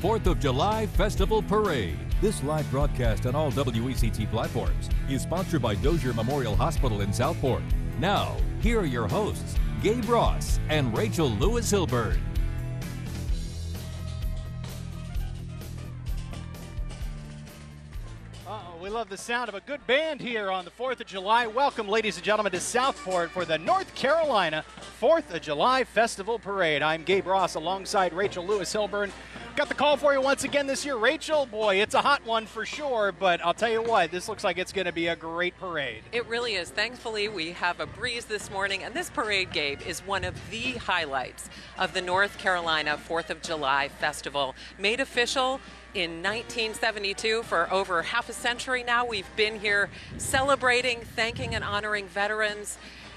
4th of July Festival Parade. This live broadcast on all WECT platforms is sponsored by Dozier Memorial Hospital in Southport. Now, here are your hosts, Gabe Ross and Rachel Lewis-Hilburn. We love the sound of a good band here on the 4th of July. Welcome, ladies and gentlemen, to Southport for the North Carolina 4th of July Festival Parade. I'm Gabe Ross alongside Rachel Lewis-Hilburn. Got the call for you once again this year. Rachel, boy, it's a hot one for sure, but I'll tell you what, this looks like it's going to be a great parade. It really is. Thankfully, we have a breeze this morning, and this parade, Gabe, is one of the highlights of the North Carolina 4th of July Festival. Made official in 1972, for over half a century now, we've been here celebrating, thanking, and honoring veterans,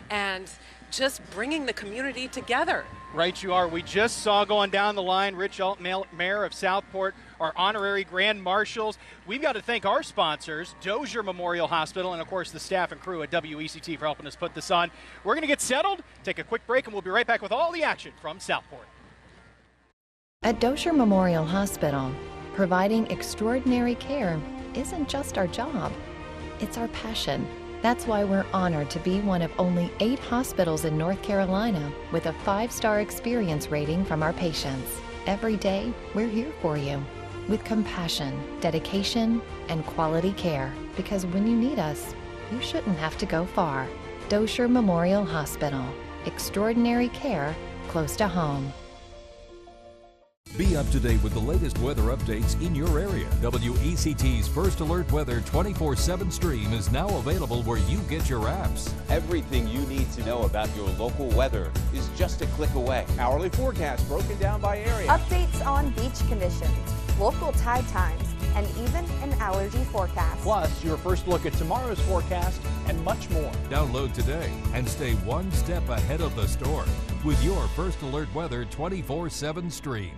and just bringing the community together. Right you are. We just saw going down the line Rich Alt, Mayor of Southport, our honorary Grand Marshals. We've got to thank our sponsors, Dozier Memorial Hospital, and of course the staff and crew at WECT for helping us put this on. We're going to get settled, take a quick break, and we'll be right back with all the action from Southport. At Dozier Memorial Hospital, providing extraordinary care isn't just our job, it's our passion. That's why we're honored to be one of only 8 hospitals in North Carolina with a 5-star experience rating from our patients. Every day, we're here for you with compassion, dedication, and quality care. Because when you need us, you shouldn't have to go far. Dozier Memorial Hospital. Extraordinary care close to home. Be up to date with the latest weather updates in your area. WECT's First Alert Weather 24/7 stream is now available where you get your apps. Everything you need to know about your local weather is just a click away. Hourly forecast broken down by area. Updates on beach conditions, local tide times, and even an allergy forecast. Plus, your first look at tomorrow's forecast and much more. Download today and stay one step ahead of the storm with your First Alert Weather 24/7 stream.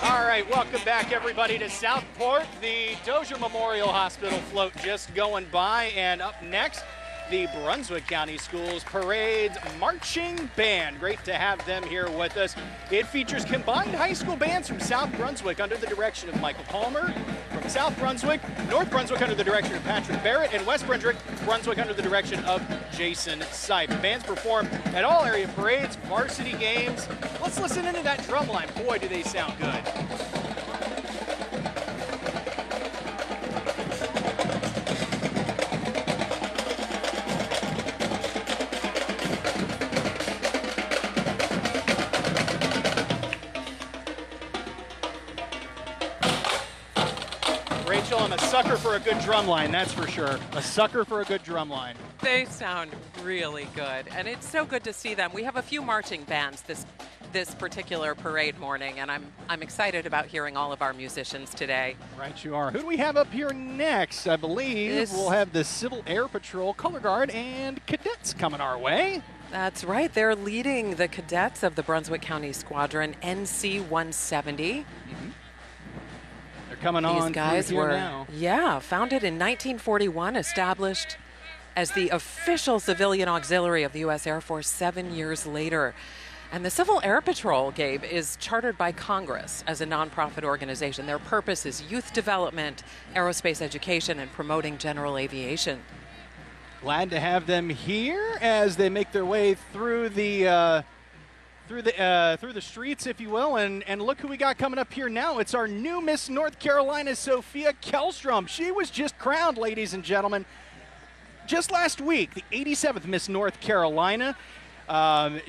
All right, welcome back, everybody, to Southport. The Dozier Memorial Hospital float just going by, and up next, the Brunswick County Schools Parade's Marching Band. Great to have them here with us. It features combined high school bands from South Brunswick under the direction of Michael Palmer, from South Brunswick, North Brunswick under the direction of Patrick Barrett, and West Brunswick under the direction of Jason Seif. Bands perform at all area parades, varsity games. Let's listen into that drum line. Boy, do they sound good. Rachel, I'm a sucker for a good drum line, that's for sure. A sucker for a good drum line. They sound really good, and it's so good to see them. We have a few marching bands this particular parade morning, and I'm excited about hearing all of our musicians today. Right you are. Who do we have up here next? I believe we'll have the Civil Air Patrol, Color Guard, and cadets coming our way. That's right. They're leading the cadets of the Brunswick County Squadron NC 170. Coming on. These guys were now. Founded in 1941, established as the official civilian auxiliary of the U.S. Air Force 7 years later. And the Civil Air Patrol, Gabe, is chartered by Congress as a nonprofit organization. Their purpose is youth development, aerospace education, and promoting general aviation. Glad to have them here as they make their way through the streets, if you will, and look who we got coming up here now. It's our new Miss North Carolina, Sophia Kellstrom. She was just crowned, ladies and gentlemen, just last week, the 87th Miss North Carolina.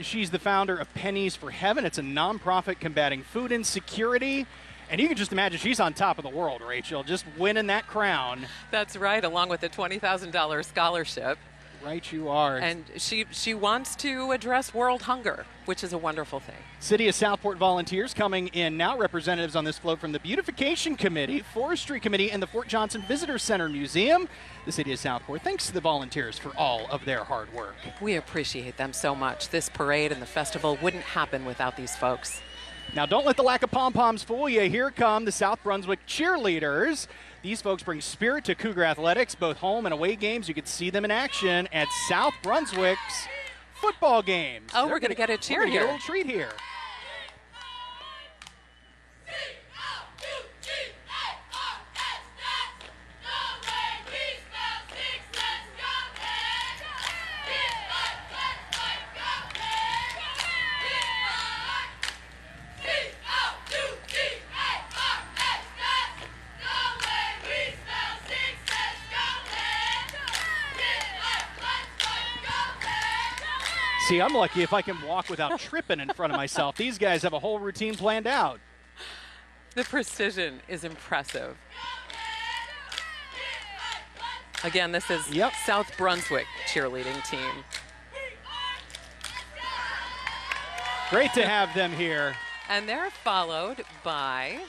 She's the founder of Pennies for Heaven. It's a nonprofit combating food insecurity. And you can just imagine she's on top of the world, Rachel, just winning that crown. That's right, along with a $20,000 scholarship. Right you are. And she wants to address world hunger, which is a wonderful thing. City of Southport volunteers coming in now. Representatives on this float from the Beautification Committee, Forestry Committee, and the Fort Johnson Visitor Center Museum. The City of Southport thanks to the volunteers for all of their hard work. We appreciate them so much. This parade and the festival wouldn't happen without these folks. Now, don't let the lack of pom-poms fool you. Here come the South Brunswick cheerleaders. These folks bring spirit to Cougar athletics, both home and away games. You can see them in action at South Brunswick's football games. Oh, we're going to get a cheer here. We're going to get a little treat here. See, I'm lucky if I can walk without tripping in front of myself. These guys have a whole routine planned out. The precision is impressive. Again, this is South Brunswick cheerleading team. Great to have them here. And they're followed by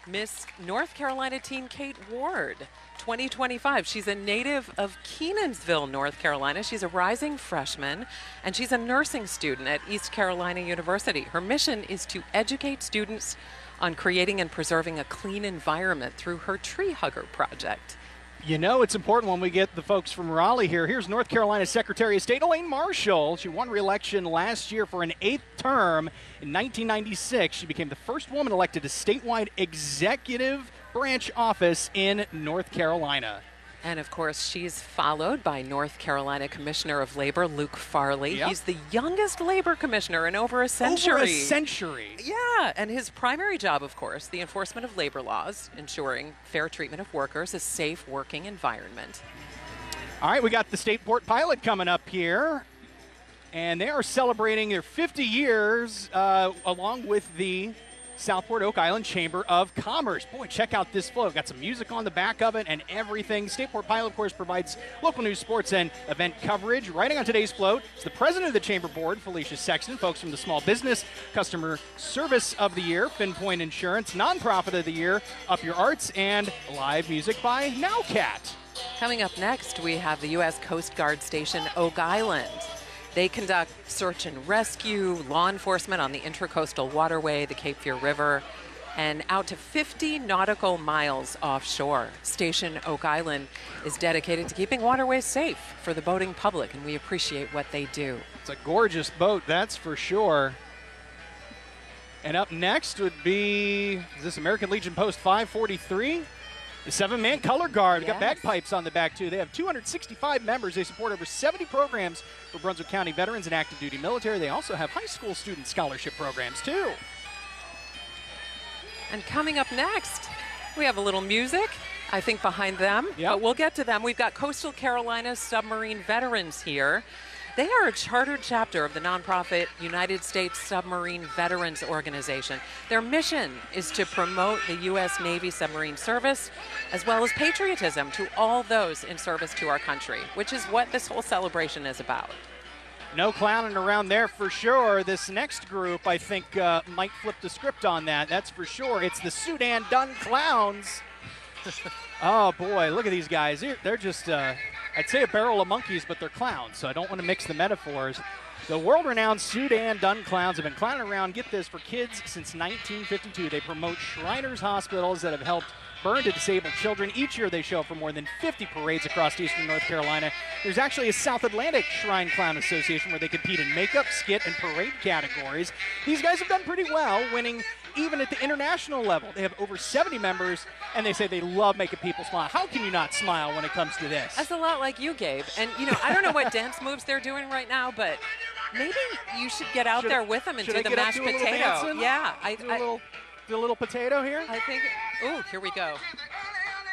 Miss North Carolina teen Kate Ward, 2025. She's a native of Kenansville, North Carolina. She's a rising freshman, and she's a nursing student at East Carolina University. Her mission is to educate students on creating and preserving a clean environment through her Tree Hugger project. You know, it's important when we get the folks from Raleigh here. Here's North Carolina Secretary of State Elaine Marshall. She won re-election last year for an 8th term. In 1996, she became the first woman elected to statewide executive branch office in North Carolina. And of course, she's followed by North Carolina Commissioner of Labor, Luke Farley. He's the youngest labor commissioner in over a century. Over a century. Yeah, and his primary job, of course, the enforcement of labor laws, ensuring fair treatment of workers, a safe working environment. All right, we got the Stateport Pilot coming up here. And they are celebrating their 50 years along with the Southport Oak Island Chamber of Commerce. Boy, check out this float. Got some music on the back of it and everything. Stateport Pilot, of course, provides local news, sports, and event coverage. Riding on today's float is the president of the Chamber Board, Felicia Sexton, folks from the Small Business Customer Service of the Year, FinPoint Insurance, Nonprofit of the Year, Up Your Arts, and live music by Nowcat. Coming up next, we have the U.S. Coast Guard Station Oak Island. They conduct search and rescue, law enforcement on the Intracoastal Waterway, the Cape Fear River, and out to 50 nautical miles offshore. Station Oak Island is dedicated to keeping waterways safe for the boating public, and we appreciate what they do. It's a gorgeous boat, that's for sure. And up next would be, is this American Legion Post 543? The 7-man color guard. Got bagpipes on the back, too. They have 265 members. They support over 70 programs for Brunswick County veterans and active duty military. They also have high school student scholarship programs, too. And coming up next, we have a little music, I think, behind them. But we'll get to them. We've got Coastal Carolina Submarine Veterans here. They are a chartered chapter of the nonprofit United States Submarine Veterans Organization. Their mission is to promote the U.S. Navy submarine service as well as patriotism to all those in service to our country, which is what this whole celebration is about. No clowning around there for sure. This next group, I think, might flip the script on that. That's for sure. It's the Sudan Dun Clowns. Oh, boy, look at these guys. They're just... I'd say a barrel of monkeys, but they're clowns, so I don't want to mix the metaphors. The world-renowned Sudan Dun Clowns have been clowning around, get this, for kids since 1952. They promote Shriners hospitals that have helped burn to disabled children. Each year they show up for more than 50 parades across eastern North Carolina. There's actually a South Atlantic Shrine Clown Association where they compete in makeup, skit, and parade categories. These guys have done pretty well, winning even at the international level. They have over 70 members, and they say they love making people smile. How can you not smile when it comes to this? That's a lot like you, Gabe. And, you know, I don't know what dance moves they're doing right now, but maybe you should get out there with them and do the mashed potato. Yeah. Do a little potato here? I think, ooh, here we go.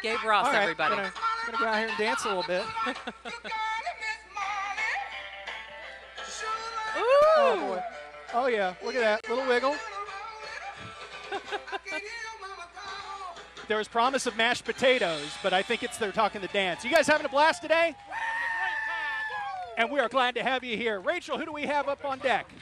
Gabe Ross, all right, everybody. Gonna go out here and dance a little bit. Ooh. Oh, boy. Oh, yeah, look at that, little wiggle. There was promise of mashed potatoes, but I think they're talking the dance. You guys having a blast today? And we are glad to have you here. Rachel, who do we have up on deck?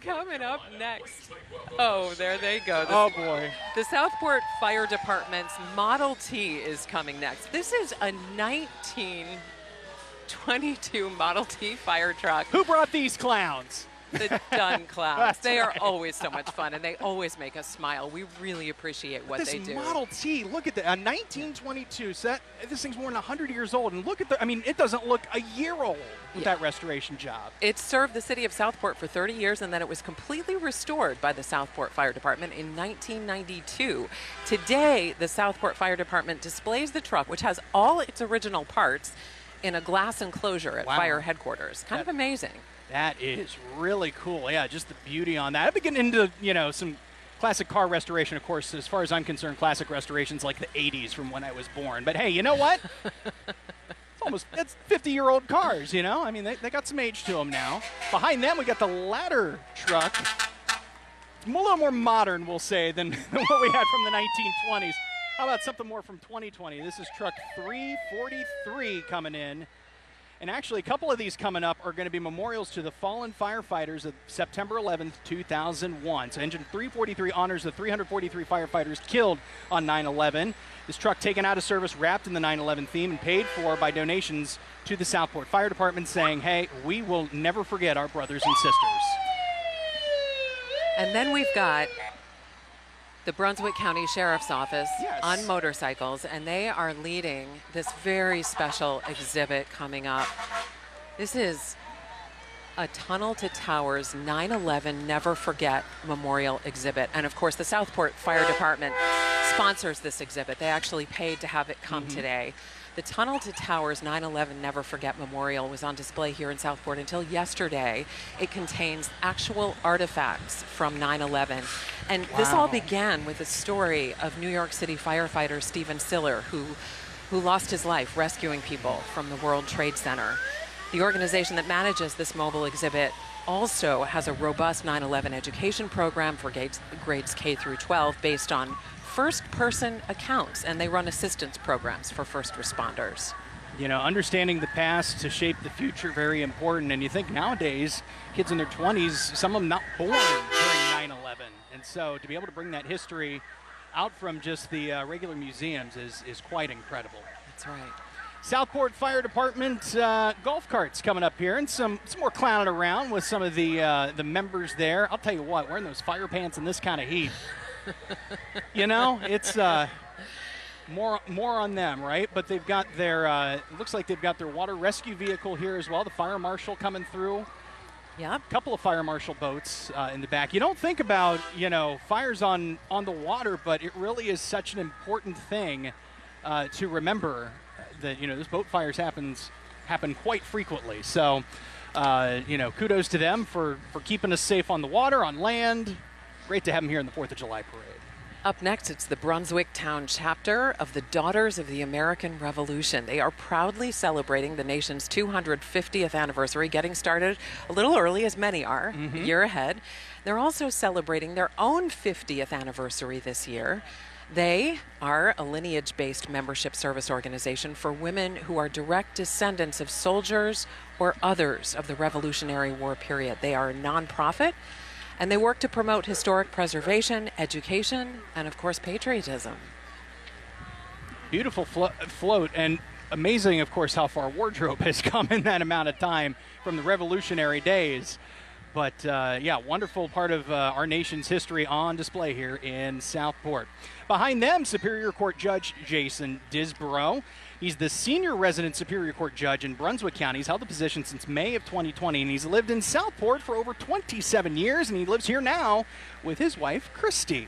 Coming up next. Oh, there they go. Oh, boy. The Southport Fire Department's Model T is coming next. This is a 1922 Model T fire truck. Who brought these clowns? The Dun Clowns. They are always so much fun, and they always make us smile. We really appreciate what they do. This Model T, look at that, a 1922. So this thing's more than 100 years old, and look at it doesn't look a year old with that restoration job. It served the city of Southport for 30 years, and then it was completely restored by the Southport Fire Department in 1992. Today, the Southport Fire Department displays the truck, which has all its original parts, in a glass enclosure at fire headquarters. Kind of amazing. That is really cool. Yeah, just the beauty on that. I've been getting into, some classic car restoration, of course. As far as I'm concerned, classic restorations like the 80s from when I was born. But hey, you know what? It's it's 50-year-old cars, you know? I mean, they got some age to them now. Behind them, we got the ladder truck. It's a little more modern, we'll say, than what we had from the 1920s. How about something more from 2020? This is truck 343 coming in. And actually, a couple of these coming up are going to be memorials to the fallen firefighters of September 11th, 2001. So engine 343 honors the 343 firefighters killed on 9/11. This truck taken out of service, wrapped in the 9/11 theme, and paid for by donations to the Southport Fire Department, saying, hey, we will never forget our brothers and sisters. And then we've got the Brunswick County Sheriff's Office on motorcycles, and they are leading this very special exhibit coming up. This is a Tunnel to Towers 9/11 Never Forget Memorial exhibit. And of course, the Southport Fire Department sponsors this exhibit. They actually paid to have it come today. The Tunnel to Towers 9/11 Never Forget Memorial was on display here in Southport until yesterday. It contains actual artifacts from 9/11. And this all began with a story of New York City firefighter Stephen Siller, who lost his life rescuing people from the World Trade Center. The organization that manages this mobile exhibit also has a robust 9/11 education program for grades K through 12 based on first-person accounts, and they run assistance programs for first responders. You know, understanding the past to shape the future, very important. And you think nowadays, kids in their 20s, some of them not born during 9/11. And so to be able to bring that history out from just the regular museums is quite incredible. That's right. Southport Fire Department golf carts coming up here, and some more clowning around with some of the members there. I'll tell you what, wearing those fire pants in this kind of heat, you know, it's more on them, right? But they've got their, it looks like they've got their water rescue vehicle here as well, the fire marshal coming through. Yep. A couple of fire marshal boats in the back. You don't think about, you know, fires on the water, but it really is such an important thing to remember that, you know, those boat fires happen quite frequently. So, you know, kudos to them for keeping us safe on the water, on land. Great to have them here in the 4th of July parade. Up next, it's the Brunswick Town chapter of the Daughters of the American Revolution. They are proudly celebrating the nation's 250th anniversary, getting started a little early, as many are, a year ahead. They're also celebrating their own 50th anniversary this year. They are a lineage-based membership service organization for women who are direct descendants of soldiers or others of the Revolutionary War period. They are a nonprofit, and they work to promote historic preservation, education, and of course, patriotism. Beautiful float, and amazing, of course, how far wardrobe has come in that amount of time from the Revolutionary days. But yeah, wonderful part of our nation's history on display here in Southport. Behind them, Superior Court Judge Jason Disborough. He's the senior resident Superior Court judge in Brunswick County. He's held the position since May of 2020, and he's lived in Southport for over 27 years, and he lives here now with his wife, Christy.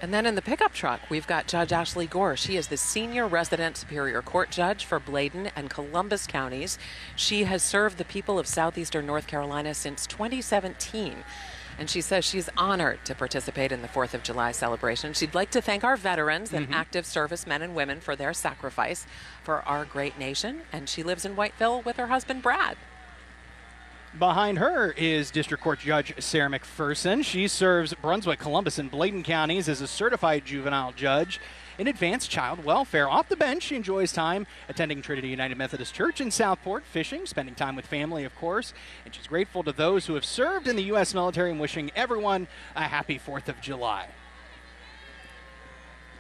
And then in the pickup truck, we've got Judge Ashley Gore. She is the senior resident Superior Court judge for Bladen and Columbus counties. She has served the people of southeastern North Carolina since 2017. And she says she's honored to participate in the 4th of July celebration. She'd like to thank our veterans and active service men and women for their sacrifice for our great nation. And she lives in Whiteville with her husband, Brad. Behind her is District Court Judge Sarah McPherson. She serves Brunswick, Columbus, and Bladen counties as a certified juvenile judge in advanced child welfare. Off the bench, she enjoys time attending Trinity United Methodist Church in Southport, fishing, spending time with family, of course. And she's grateful to those who have served in the U.S. military and wishing everyone a happy 4th of July.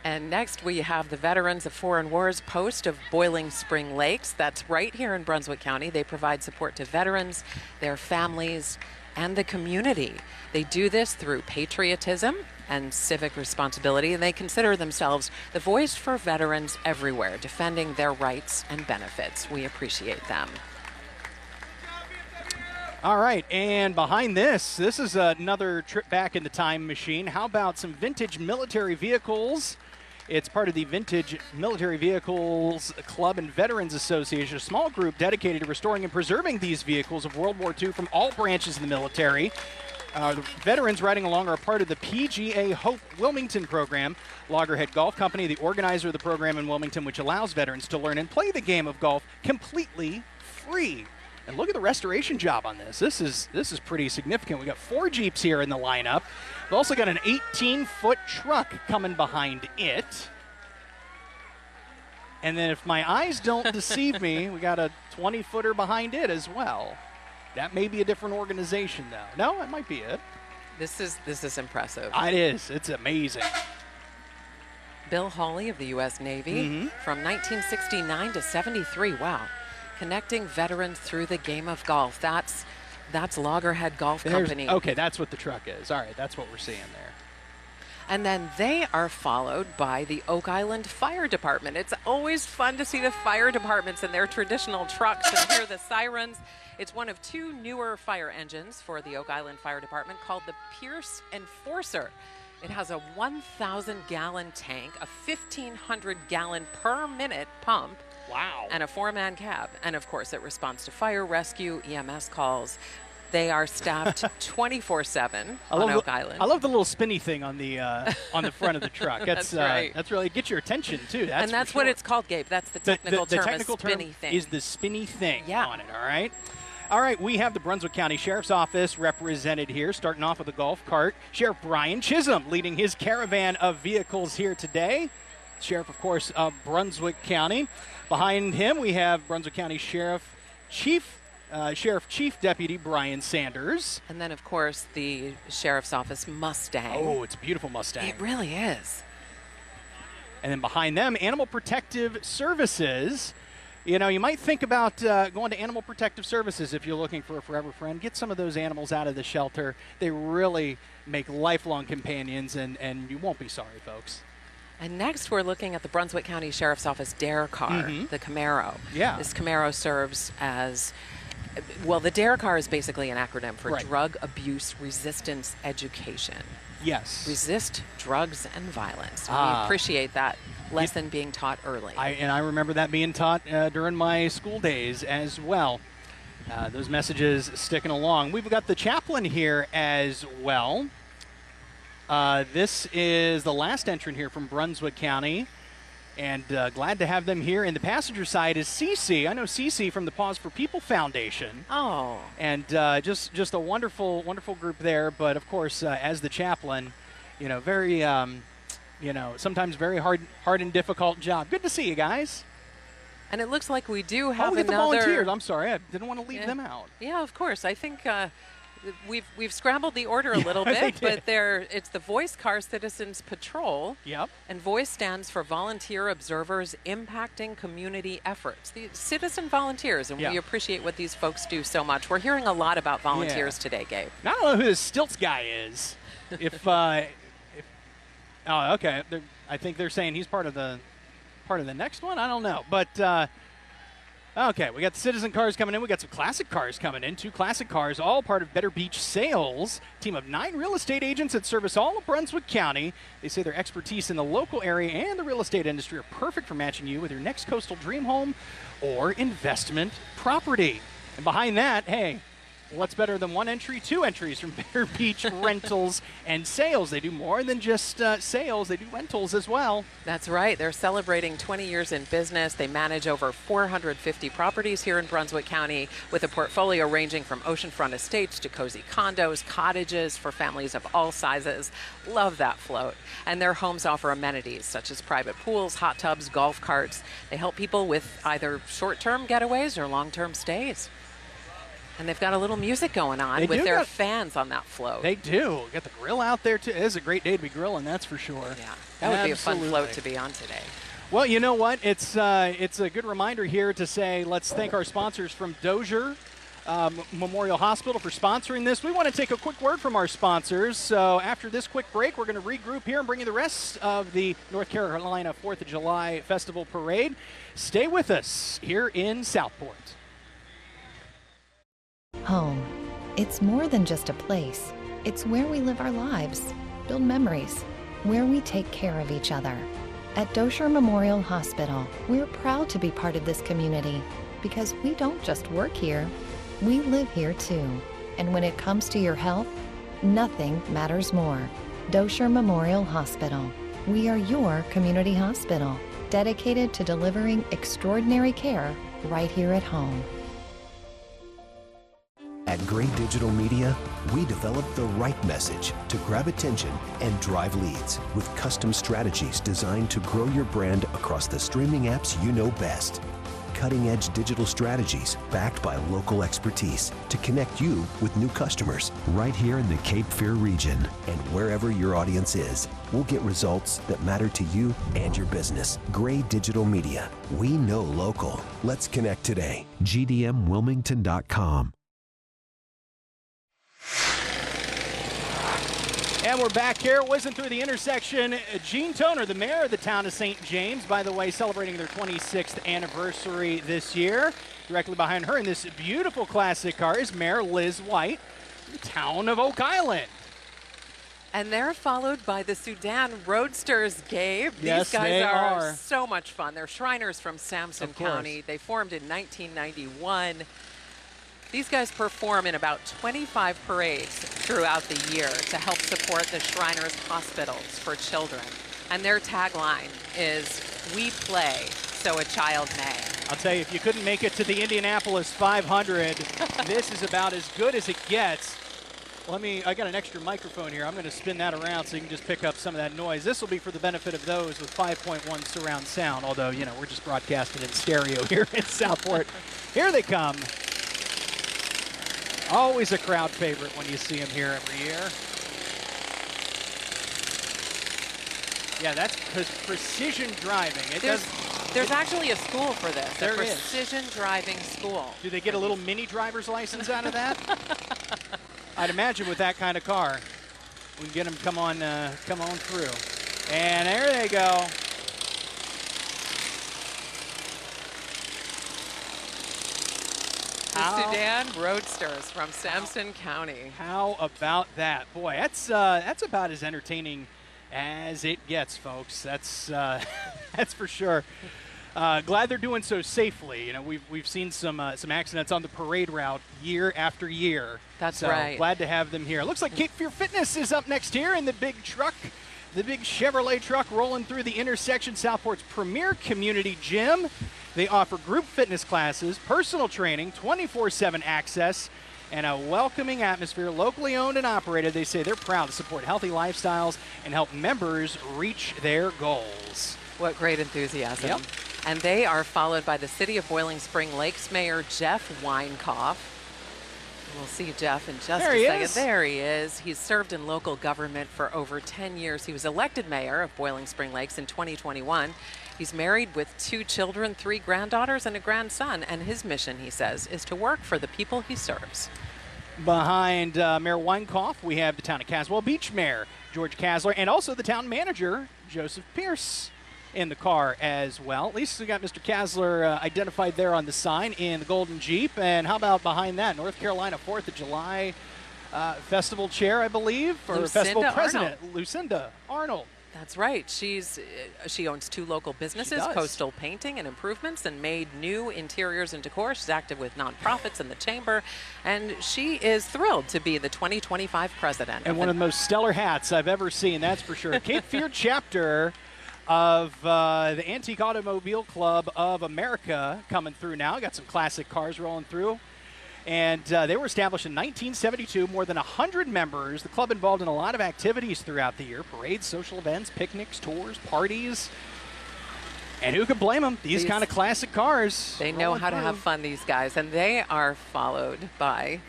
And next we have the Veterans of Foreign Wars post of Boiling Spring Lakes. That's right here in Brunswick County. They provide support to veterans, their families, and the community. They do this through patriotism and civic responsibility, and they consider themselves the voice for veterans everywhere, defending their rights and benefits. We appreciate them. All right, and behind this is another trip back in the time machine. How about some vintage military vehicles? It's part of the Vintage Military Vehicles Club and Veterans Association, a small group dedicated to restoring and preserving these vehicles of World War II from all branches of the military. The veterans riding along are a part of the PGA Hope Wilmington program. Loggerhead Golf Company, the organizer of the program in Wilmington, which allows veterans to learn and play the game of golf completely free. And look at the restoration job on this. This is pretty significant. We got 4 Jeeps here in the lineup. We've also got an 18-foot truck coming behind it. And then if my eyes don't deceive me, we got a 20-footer behind it as well. That may be a different organization, though. No, it might be it. This is impressive. It is. It's amazing. Bill Hawley of the U.S. Navy from 1969 to 73. Wow. Connecting veterans through the game of golf. That's Loggerhead Golf Company. Okay, that's what the truck is. All right, that's what we're seeing there. And then they are followed by the Oak Island Fire Department. It's always fun to see the fire departments in their traditional trucks and hear the sirens. It's one of 2 newer fire engines for the Oak Island Fire Department called the Pierce Enforcer. It has a 1,000-gallon tank, a 1,500-gallon per minute pump, wow, and a 4-man cab. And of course, it responds to fire, rescue, EMS calls. They are staffed 24/7 on Oak Island. I love the little spinny thing on the front of the truck. That's right. That's really get your attention too. That's what it's called, Gabe. That's the technical term. The technical term spinny thing. is the spinny thing Yeah. on it. All right. All right, we have the Brunswick County Sheriff's Office represented here, starting off with a golf cart. Sheriff Brian Chisholm leading his caravan of vehicles here today. Sheriff, of course, of Brunswick County. Behind him, we have Brunswick County Sheriff Chief Deputy Brian Sanders. And then, of course, the Sheriff's Office Mustang. Oh, it's a beautiful Mustang. It really is. And then behind them, Animal Protective Services. You know, you might think about going to Animal Protective Services if you're looking for a forever friend. Get some of those animals out of the shelter. They really make lifelong companions, and you won't be sorry, folks. And next, we're looking at the Brunswick County Sheriff's Office DARE car, the Camaro. Yeah. This Camaro serves as, well, the DARE car is basically an acronym for Drug Abuse Resistance Education. Yes. Resist drugs and violence. We appreciate that lesson being taught early. I remember that being taught during my school days as well. Those messages sticking along. We've got the chaplain here as well. This is the last entrant here from Brunswick County, and glad to have them here. And the passenger side is Cece. I know Cece from the Pause for People Foundation. Oh. And just a wonderful, wonderful group there. But of course, as the chaplain, you know, very, sometimes very hard and difficult job. Good to see you guys. And it looks like we do have we get another. the volunteers. I'm sorry, I didn't want to leave them out. Yeah, of course. I think we've scrambled the order a little bit, but it's the Voice Car Citizens Patrol. Yep. And VOICE stands for Volunteer Observers Impacting Community Efforts. The citizen volunteers, and we appreciate what these folks do so much. We're hearing a lot about volunteers today, Gabe. Now, I don't know who this Stilts guy is. Oh, okay. I think they're saying he's part of the next one. I don't know, but okay. We got the citizen cars coming in. We got some classic cars coming in. 2 classic cars, all part of Better Beach Sales, team of 9 real estate agents that service all of Brunswick County. They say their expertise in the local area and the real estate industry are perfect for matching you with your next coastal dream home or investment property. And behind that, hey, what's better than 1 entry? 2 entries from Better Beach Rentals and Sales. They do more than just sales. They do rentals as well. That's right. They're celebrating 20 years in business. They manage over 450 properties here in Brunswick County with a portfolio ranging from oceanfront estates to cozy condos, cottages for families of all sizes. Love that float. And their homes offer amenities such as private pools, hot tubs, golf carts. They help people with either short-term getaways or long-term stays. And they've got a little music going on with their fans on that float. They do. Got the grill out there, too. It is a great day to be grilling, that's for sure. Yeah, that would be a fun float to be on today. Well, you know what? It's a good reminder here to say let's thank our sponsors from Dozier Memorial Hospital for sponsoring this. We want to take a quick word from our sponsors. So after this quick break, we're going to regroup here and bring you the rest of the North Carolina 4th of July Festival Parade. Stay with us here in Southport. Home. It's more than just a place. It's where we live our lives, build memories, where we take care of each other. At Dozier Memorial Hospital, we're proud to be part of this community because we don't just work here, we live here too. And when it comes to your health, Nothing matters more. Dosher Memorial Hospital. We are your community hospital, dedicated to delivering extraordinary care right here at home. At Gray Digital Media, we develop the right message to grab attention and drive leads with custom strategies designed to grow your brand across the streaming apps you know best. Cutting-edge digital strategies backed by local expertise to connect you with new customers right here in the Cape Fear region. And wherever your audience is, we'll get results that matter to you and your business. Gray Digital Media. We know local. Let's connect today. GDMWilmington.com. And we're back here, whizzing through the intersection. Jean Toner, the mayor of the town of St. James, by the way, celebrating their 26th anniversary this year. Directly behind her in this beautiful classic car is Mayor Liz White, the town of Oak Island. And they're followed by the Sudan Roadsters, Gabe. Yes, These guys they are so much fun. They're Shriners from Sampson Of course. County. They formed in 1991. These guys perform in about 25 parades throughout the year to help support the Shriners Hospitals for Children. And their tagline is, "We play so a child may." I'll tell you, if you couldn't make it to the Indianapolis 500, this is about as good as it gets. I got an extra microphone here. I'm going to spin that around so you can just pick up some of that noise. This will be for the benefit of those with 5.1 surround sound, although, we're just broadcasting in stereo here in Southport. Here they come. Always a crowd favorite when you see them here every year. Yeah, that's precision driving. There's actually a school for this, There a is. precision driving school. Do they get a little mini driver's license out of that? I'd imagine with that kind of car, we can get them come on through. And there they go. The Sudan Roadsters from Sampson County. How about that? Boy, that's about as entertaining as it gets, folks. That's that's for sure. Glad they're doing so safely. We've seen some accidents on the parade route year after year. That's so right. Glad to have them here. Looks like Cape Fear Fitness is up next here in the big truck. The big Chevrolet truck rolling through the intersection, Southport's premier community gym. They offer group fitness classes, personal training, 24/7 access, and a welcoming atmosphere, locally owned and operated. They say they're proud to support healthy lifestyles and help members reach their goals. What great enthusiasm. Yep. And they are followed by the City of Boiling Spring Lakes Mayor Jeff Weinkoff. We'll see Jeff in just a second. There he is. He's served in local government for over 10 years. He was elected mayor of Boiling Spring Lakes in 2021. He's married with 2 children, 3 granddaughters, and a grandson. And his mission, he says, is to work for the people he serves. Behind Mayor Weinkoff, we have the town of Caswell Beach Mayor George Kasler, and also the town manager Joseph Pierce in the car as well. At least we got Mr. Kasler identified there on the sign in the golden Jeep. And how about behind that, North Carolina 4th of July Festival Chair, I believe, or Lucinda Festival President, Arnold. Lucinda Arnold. That's right. She owns 2 local businesses, Coastal Painting and Improvements, and made new interiors and decor. She's active with nonprofits in the chamber, and she is thrilled to be the 2025 president. And one of the most stellar hats I've ever seen, that's for sure. Cape Fear chapter of the Antique Automobile Club of America coming through now. Got some classic cars rolling through. And they were established in 1972, more than 100 members. The club involved in a lot of activities throughout the year, parades, social events, picnics, tours, parties. And who could blame them? These kind of classic cars. They know how to have fun, these guys. And they are followed by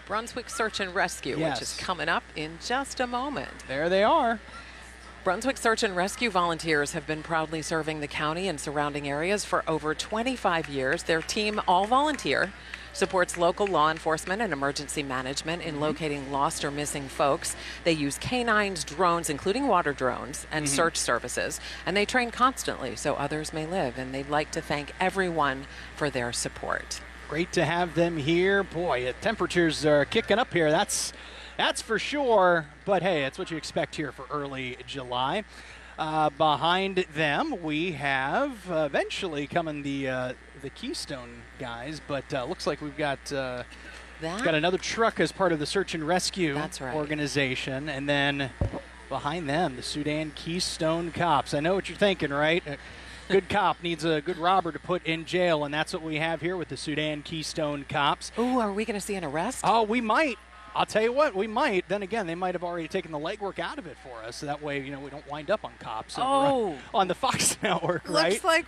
Brunswick Search and Rescue, which is coming up in just a moment. There they are. Brunswick Search and Rescue volunteers have been proudly serving the county and surrounding areas for over 25 years. Their team, all volunteer, supports local law enforcement and emergency management in locating lost or missing folks. They use canines, drones, including water drones, and search services. And they train constantly so others may live. And they'd like to thank everyone for their support. Great to have them here. Boy, temperatures are kicking up here. That's for sure, but hey, that's what you expect here for early July. Behind them, we have eventually coming the Keystone guys, but looks like we've got the that? Got another truck as part of the search and rescue organization. And then behind them, the Sudan Keystone Cops. I know what you're thinking, right? A good cop needs a good robber to put in jail, and that's what we have here with the Sudan Keystone Cops. Ooh, are we going to see an arrest? Oh, we might. I'll tell you what, we might. Then again, they might have already taken the legwork out of it for us, so that way, we don't wind up on cops on the Fox Network, right? Looks like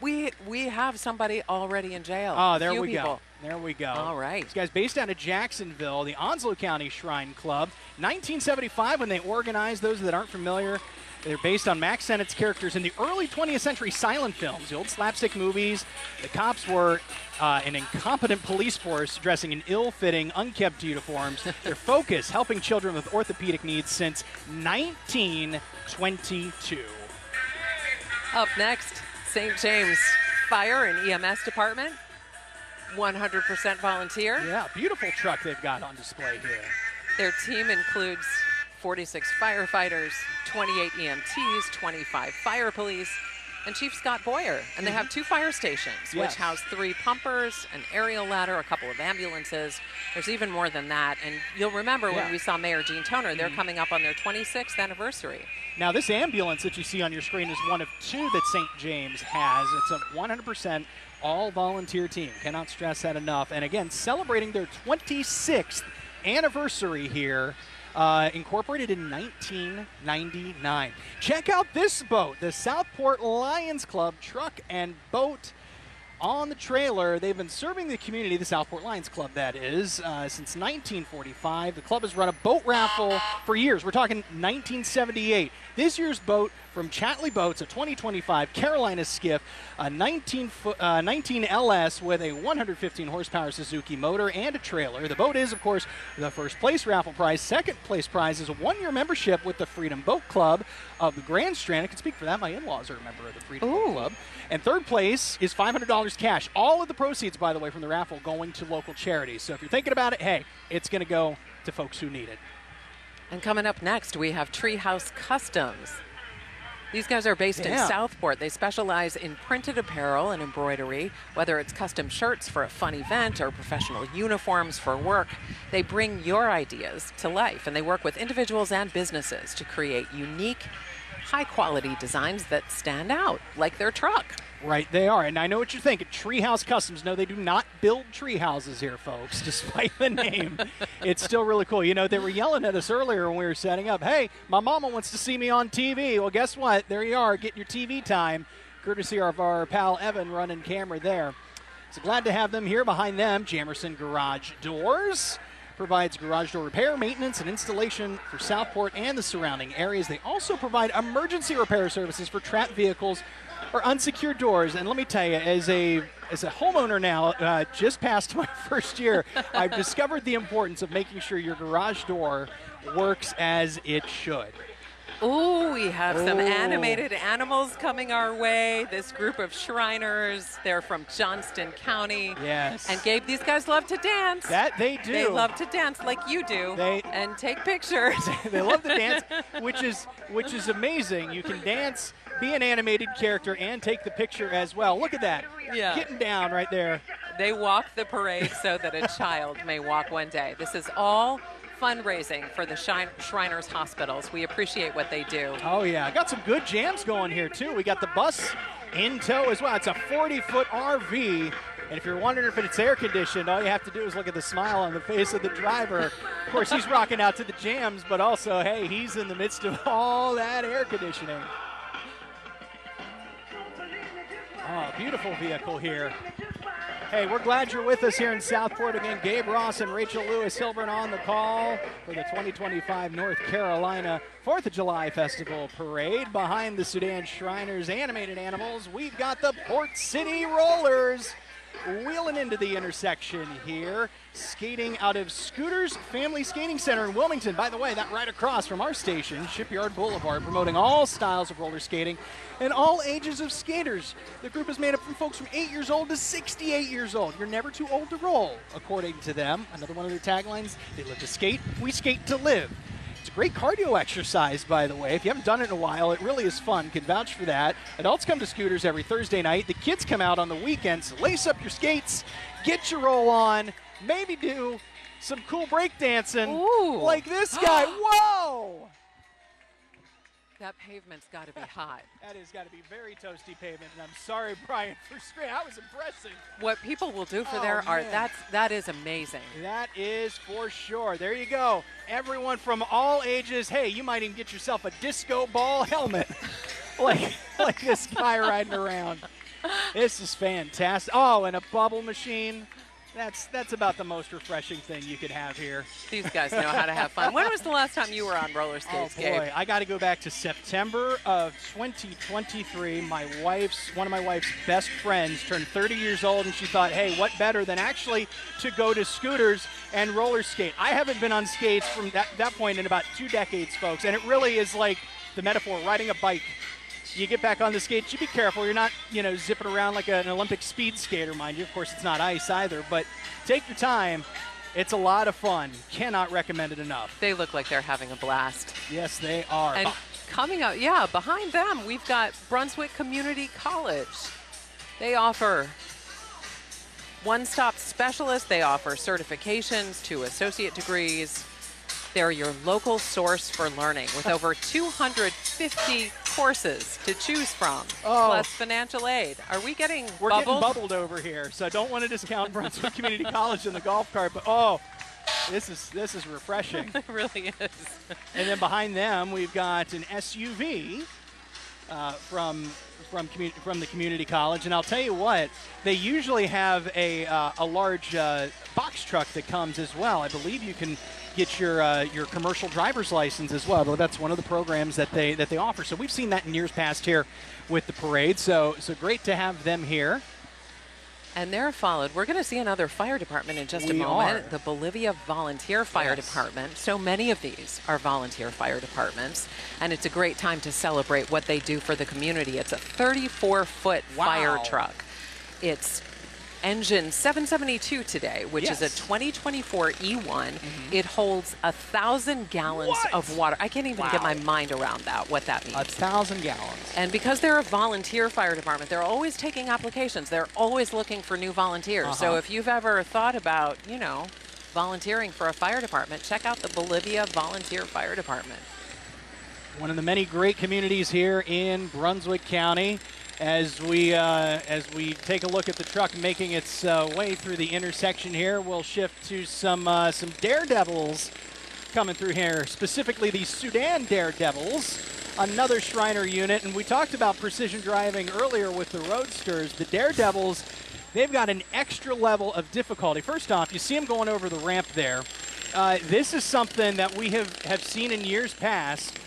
we have somebody already in jail. Oh, there we go. There we go. All right. This guy's based out of Jacksonville, the Onslow County Shrine Club. 1975, when they organized, those that aren't familiar, they're based on Max Sennett's characters in the early 20th century silent films, the old slapstick movies. The cops were an incompetent police force dressing in ill-fitting, unkempt uniforms. Their focus, helping children with orthopedic needs since 1922. Up next, St. James Fire and EMS Department. 100% volunteer. Yeah, beautiful truck they've got on display here. Their team includes 46 firefighters, 28 EMTs, 25 fire police, and Chief Scott Boyer. And they have 2 fire stations, which house 3 pumpers, an aerial ladder, a couple of ambulances. There's even more than that. And you'll remember when we saw Mayor Gene Toner, they're coming up on their 26th anniversary. Now, this ambulance that you see on your screen is one of 2 that St. James has. It's a 100% all-volunteer team. Cannot stress that enough. And again, celebrating their 26th anniversary here, incorporated in 1999. Check out this boat, the Southport Lions Club truck and boat on the trailer. They've been serving the community, the Southport Lions Club, that is, since 1945. The club has run a boat raffle for years. We're talking 1978. This year's boat from Chatley Boats, a 2025 Carolina skiff, a 19 LS with a 115 horsepower Suzuki motor and a trailer. The boat is, of course, the first place raffle prize. Second place prize is a 1-year membership with the Freedom Boat Club of the Grand Strand. I can speak for that. My in-laws are a member of the Freedom Boat Club. And third place is $500 cash. All of the proceeds, by the way, from the raffle going to local charities. So if you're thinking about it, hey, it's going to go to folks who need it. And coming up next, we have Treehouse Customs. These guys are based in Southport. They specialize in printed apparel and embroidery, whether it's custom shirts for a fun event or professional uniforms for work. They bring your ideas to life, and they work with individuals and businesses to create unique, high-quality designs that stand out, like their truck. Right, they are. And I know what you're thinking. Treehouse Customs. No, they do not build tree houses here, folks, despite the name. It's still really cool. They were yelling at us earlier when we were setting up. Hey, my mama wants to see me on TV. Well, guess what? There you are, getting your TV time, courtesy of our pal Evan running camera there. So glad to have them here. Behind them, Jamerson Garage Doors provides garage door repair, maintenance, and installation for Southport and the surrounding areas. They also provide emergency repair services for trapped vehicles or unsecured doors. And let me tell you, as a homeowner now, just past my first year, I've discovered the importance of making sure your garage door works as it should. Ooh, we have some animated animals coming our way. This group of Shriners, they're from Johnston County. Yes. And Gabe, these guys love to dance. That they do. They love to dance like you do and take pictures. They love to dance, which is amazing. You can dance, be an animated character, and take the picture as well. Look at that. Yeah. Getting down right there. They walk the parade so that a child may walk one day. This is all fundraising for the Shriners Hospitals. We appreciate what they do. Oh, yeah. Got some good jams going here, too. We got the bus in tow as well. It's a 40-foot RV. And if you're wondering if it's air conditioned, all you have to do is look at the smile on the face of the driver. Of course, he's rocking out to the jams, but also, hey, he's in the midst of all that air conditioning. Oh, beautiful vehicle here. Hey, we're glad you're with us here in Southport. Again, Gabe Ross and Rachel Lewis Hilburn on the call for the 2025 North Carolina 4th of July Festival Parade. Behind the Sudan Shriners animated animals, we've got the Port City Rollers wheeling into the intersection here, skating out of Scooters Family Skating Center in Wilmington. By the way, that right across from our station, Shipyard Boulevard, promoting all styles of roller skating and all ages of skaters. The group is made up from folks from 8 years old to 68 years old. You're never too old to roll, according to them. Another one of their taglines, they live to skate, we skate to live. It's a great cardio exercise, by the way. If you haven't done it in a while, it really is fun. Can vouch for that. Adults come to Scooters every Thursday night. The kids come out on the weekends. So lace up your skates, get your roll on, maybe do some cool breakdancing like this guy. Whoa! That pavement's got to be hot. That has got to be very toasty pavement, and I'm sorry, Brian, for straight. That was impressive. What people will do for their art, that is amazing. That is for sure. There you go. Everyone from all ages. Hey, you might even get yourself a disco ball helmet, like this guy riding around. This is fantastic. Oh, and a bubble machine. That's about the most refreshing thing you could have here. These guys know how to have fun. When was the last time you were on roller skates, boy, Gabe? I got to go back to September of 2023. One of my wife's best friends turned 30 years old, and she thought, hey, what better than actually to go to scooters and roller skate? I haven't been on skates from that point in about 2 decades, folks, and it really is like the metaphor, riding a bike. You get back on the skates, you be careful. You're not, zipping around like an Olympic speed skater, mind you. Of course, it's not ice either, but take your time. It's a lot of fun. Cannot recommend it enough. They look like they're having a blast. Yes, they are. And coming up, behind them, we've got Brunswick Community College. They offer one-stop specialists. They offer certifications to associate degrees. They're your local source for learning with over 250 courses to choose from, plus financial aid. Are we getting bubbled? We're getting bubbled over here, so I don't want to discount Brunswick Community College in the golf cart, but this is refreshing. It really is. And then behind them, we've got an SUV from the community college, and I'll tell you what, they usually have a large box truck that comes as well. I believe you can get your commercial driver's license as well. That's one of the programs that they offer. So we've seen that in years past here with the parade. So great to have them here. And they're followed. We're going to see another fire department in just a moment. The Bolivia Volunteer Fire Department. So many of these are volunteer fire departments, and it's a great time to celebrate what they do for the community. It's a 34-foot fire truck. It's engine 772 today, which is a 2024 E1. It holds 1,000 gallons of water. I can't even get my mind around what that means. 1,000 gallons. And because they're a volunteer fire department, they're always taking applications. They're always looking for new volunteers. So if you've ever thought about, volunteering for a fire department, check out the Bolivia Volunteer Fire Department. One of the many great communities here in Brunswick County. As we take a look at the truck making its way through the intersection here, we'll shift to some Daredevils coming through here, specifically the Sudan Daredevils, another Shriner unit. And we talked about precision driving earlier with the Roadsters. The Daredevils, they've got an extra level of difficulty. First off, you see them going over the ramp there. This is something that we have seen in years past.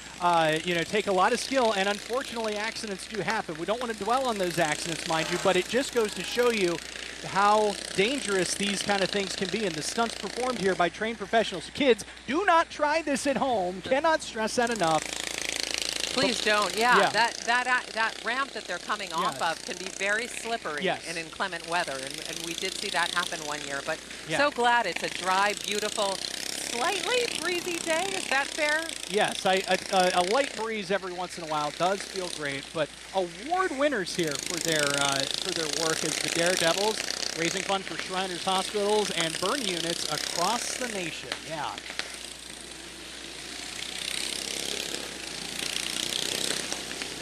Take a lot of skill, and unfortunately accidents do happen. We don't want to dwell on those accidents, mind you, but it just goes to show you how dangerous these kind of things can be, and the stunts performed here by trained professionals. Kids, do not try this at home. Cannot stress that enough. Please don't. That ramp that they're coming off of can be very slippery in inclement weather, and we did see that happen one year. But so glad it's a dry, beautiful, slightly breezy day. Is that fair? Yes, a light breeze every once in a while does feel great. But award winners here for their work as the Daredevils, raising funds for Shriners Hospitals and burn units across the nation. Yeah.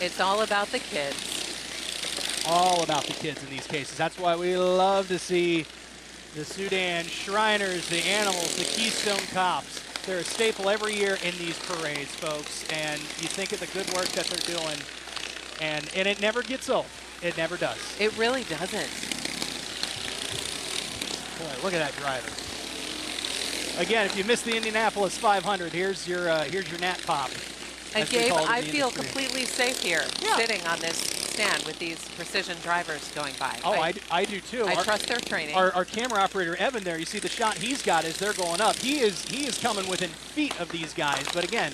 It's all about the kids. All about the kids in these cases. That's why we love to see the Sudan Shriners, the Animals, the Keystone Cops. They're a staple every year in these parades, folks. And you think of the good work that they're doing, and it never gets old. It never does. It really doesn't. Boy, look at that driver. Again, if you missed the Indianapolis 500, here's your Nat Pop. And Gabe, I feel completely safe here, sitting on this stand with these precision drivers going by. Oh, I do too. I trust their training. Our camera operator Evan there, you see the shot he's got as they're going up. He is coming within feet of these guys. But again,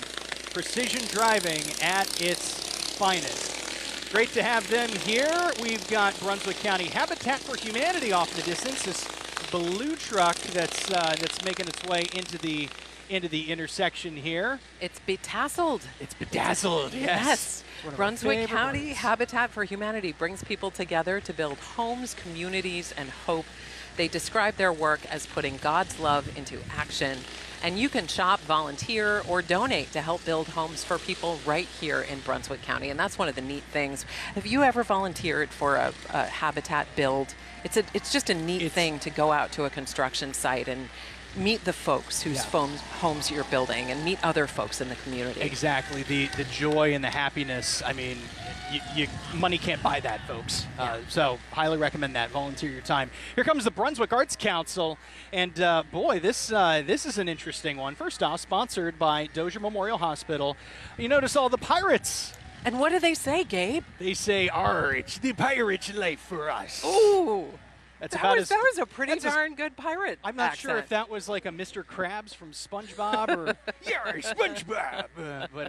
precision driving at its finest. Great to have them here. We've got Brunswick County Habitat for Humanity off in the distance. This blue truck that's making its way into the intersection here. It's betasseled. It's bedazzled, yes. Brunswick County Habitat for Humanity brings people together to build homes, communities, and hope. They describe their work as putting God's love into action. And you can shop, volunteer, or donate to help build homes for people right here in Brunswick County. And that's one of the neat things. Have you ever volunteered for a habitat build? It's just a neat thing to go out to a construction site and meet the folks whose homes you're building and meet other folks in the community. Exactly. The joy and the happiness. I mean, money can't buy that, folks. So highly recommend that. Volunteer your time. Here comes the Brunswick Arts Council. And boy, this is an interesting one. First off, sponsored by Dozier Memorial Hospital. You notice all the pirates. And what do they say, Gabe? They say, it's the pirates' life for us. Ooh. That was a pretty darn good pirate I'm not accent. sure if that was like a Mr. Krabs from SpongeBob or SpongeBob,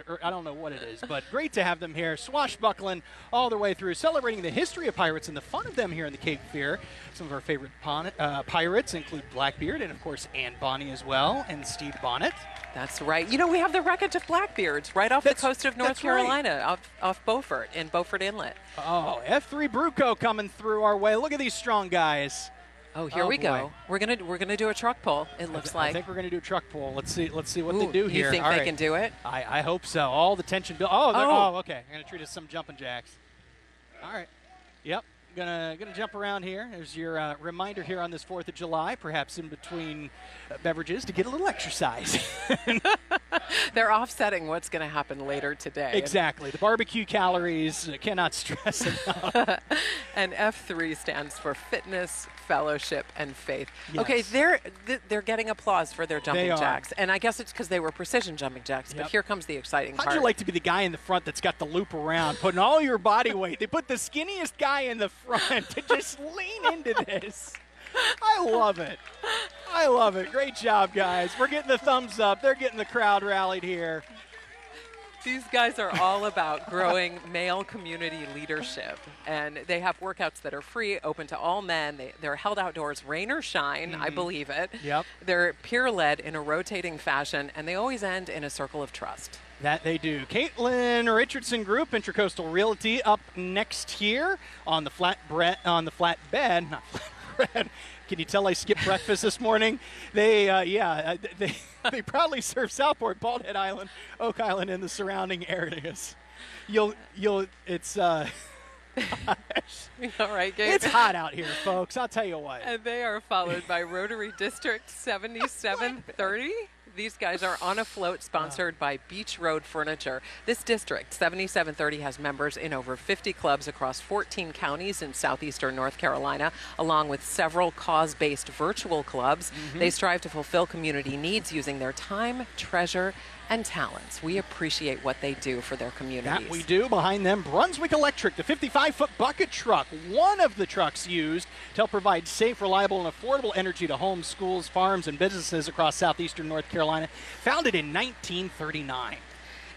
or I don't know what it is. But great to have them here, swashbuckling all the way through, celebrating the history of pirates and the fun of them here in the Cape Fear. Some of our favorite pirates include Blackbeard and, of course, Anne Bonny as well, and Steve Bonnet. That's right. You know, we have the wreckage of Blackbeards right off the coast of North Carolina, off Beaufort, in Beaufort Inlet. Oh, F3 Bruco coming through our way. Look at these strong guys. Oh, here we go. We're gonna do a truck pull. It looks like. I think we're gonna do a truck pull. Let's see what they do here. You think they can do it? I hope so. All the tension built. Oh, okay. I'm gonna treat it as some jumping jacks. All right. Yep. Gonna jump around here. There's your reminder here on this 4th of July, perhaps in between beverages, to get a little exercise. They're offsetting what's going to happen later today. Exactly. The barbecue calories, cannot stress enough. And F3 stands for fitness, fellowship, and faith. Yes. Okay, they're getting applause for their jumping jacks. And I guess it's because they were precision jumping jacks. But here comes the exciting part. How'd you like to be the guy in the front that's got the loop around, putting all your body weight? They put the skinniest guy in the front to just lean into this. I love it. I love it. Great job, guys. We're getting the thumbs up. They're getting the crowd rallied here. These guys are all about growing male community leadership, and they have workouts that are free, open to all men. They're held outdoors, rain or shine, I believe it. Yep. They're peer-led in a rotating fashion, and they always end in a circle of trust. That they do. Caitlin Richardson Group, Intracoastal Realty, up next here on the flatbed, not flatbread. Can you tell I skipped breakfast this morning? They proudly serve Southport, Bald Head Island, Oak Island, and the surrounding areas. It's all right, Gabe. It's hot out here, folks. I'll tell you what. And they are followed by Rotary District 7730. These guys are on a float sponsored by Beach Road Furniture. This district, 7730, has members in over 50 clubs across 14 counties in southeastern North Carolina, along with several cause-based virtual clubs. They strive to fulfill community needs using their time, treasure, and talents. We appreciate what they do for their communities. That we do. Behind them, Brunswick Electric, the 55-foot bucket truck, one of the trucks used to help provide safe, reliable, and affordable energy to homes, schools, farms, and businesses across southeastern North Carolina. Founded in 1939.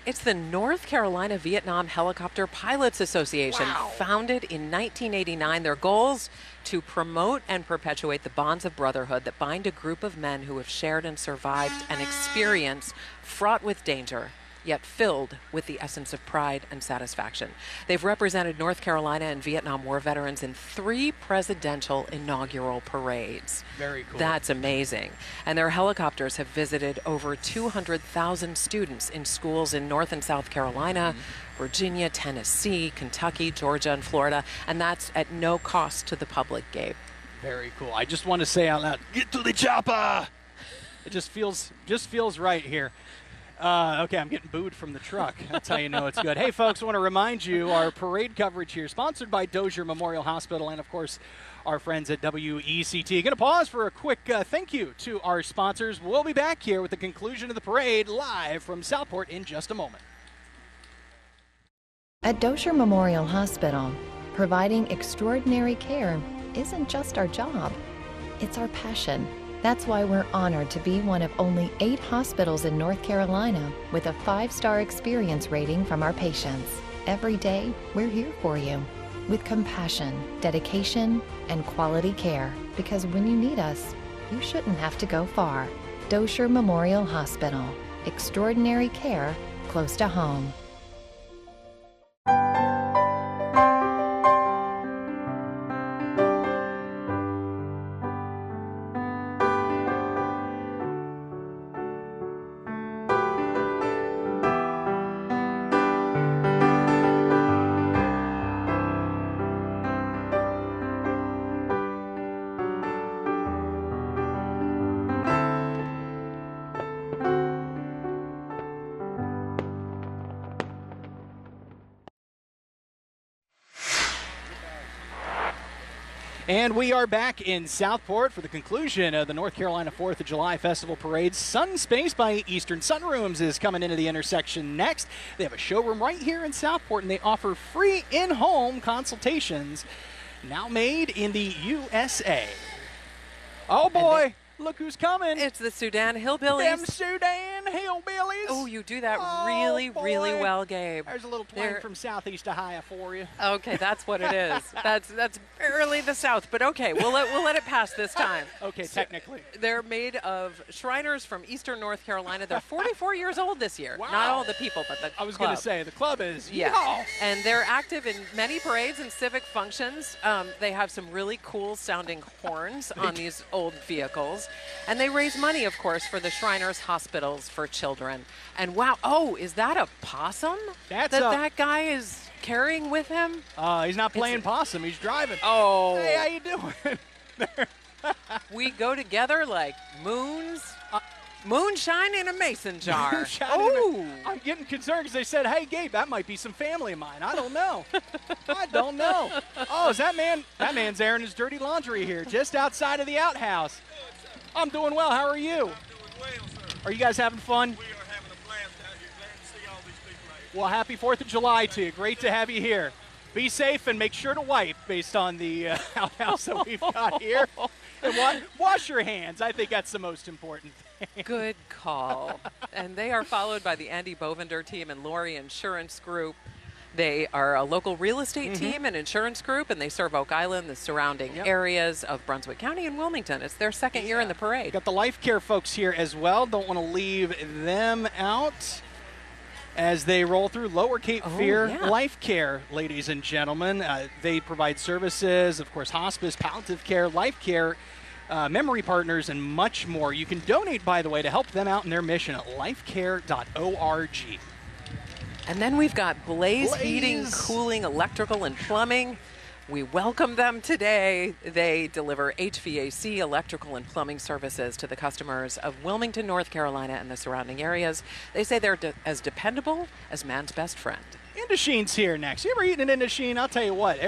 It's the North Carolina Vietnam Helicopter Pilots Association. Wow. Founded in 1989. Their goals to promote and perpetuate the bonds of brotherhood that bind a group of men who have shared and survived an experience fraught with danger, yet filled with the essence of pride and satisfaction. They've represented North Carolina and Vietnam War veterans in 3 presidential inaugural parades. Very cool. That's amazing. And their helicopters have visited over 200,000 students in schools in North and South Carolina, Virginia, Tennessee, Kentucky, Georgia, and Florida. And that's at no cost to the public, Gabe. Very cool. I just want to say out loud, get to the chopper! It just feels right here. Okay, I'm getting booed from the truck. That's how you know it's good. Hey, folks, I want to remind you our parade coverage here, sponsored by Dozier Memorial Hospital and, of course, our friends at WECT. Going to pause for a quick thank you to our sponsors. We'll be back here with the conclusion of the parade live from Southport in just a moment. At Dozier Memorial Hospital, providing extraordinary care isn't just our job, it's our passion. That's why we're honored to be one of only 8 hospitals in North Carolina with a 5-star experience rating from our patients. Every day, we're here for you with compassion, dedication, and quality care, because when you need us, you shouldn't have to go far. Dozier Memorial Hospital. Extraordinary care close to home. And we are back in Southport for the conclusion of the North Carolina 4th of July Festival Parade. Sun Space by Eastern Sunrooms is coming into the intersection next. They have a showroom right here in Southport, and they offer free in-home consultations, now made in the USA. Oh, boy. Look who's coming. It's the Sudan Hillbillies. Them Sudan Hillbillies. Oh, you do that really well, Gabe. There's a little twang from Southeast Ohio for you. Okay, that's what it is. That's barely the South, but okay, we'll let it pass this time. Okay, technically. They're made of Shriners from Eastern North Carolina. They're 44 years old this year. Wow. Not all the people, but the I was club. going to say, the club is, yeah. And they're active in many parades and civic functions. They have some really cool sounding horns on these old vehicles. And they raise money, of course, for the Shriners Hospitals for Children. And wow, is that a possum that guy is carrying with him? He's not playing possum, he's driving. Oh. Hey, how you doing? We go together like moons. Moonshine in a mason jar. I'm getting concerned because they said, hey, Gabe, that might be some family of mine. I don't know. I don't know. Oh, is that man? That man's airing his dirty laundry here just outside of the outhouse. I'm doing well. How are you? I'm doing well, sir. Are you guys having fun? We are having a blast out here. Glad to see all these people out here. Well, happy 4th of July to you. Great to have you here. Be safe and make sure to wipe based on the outhouse that we've got here. And wash your hands. I think that's the most important thing. Good call. And they are followed by the Andy Bovender team and Lori Insurance Group. They are a local real estate team and insurance group, and they serve Oak Island, the surrounding areas of Brunswick County and Wilmington. It's their second year in the parade. Got the Life Care folks here as well. Don't want to leave them out as they roll through Lower Cape Fear Life Care, ladies and gentlemen. They provide services, of course, hospice, palliative care, life care, memory partners, and much more. You can donate, by the way, to help them out in their mission at lifecare.org. And then we've got Blaze Heating, Cooling, Electrical, and Plumbing. We welcome them today. They deliver HVAC, electrical, and plumbing services to the customers of Wilmington, North Carolina, and the surrounding areas. They say they're as dependable as man's best friend. Indochine's here next. You ever eaten an Indochine? I'll tell you what.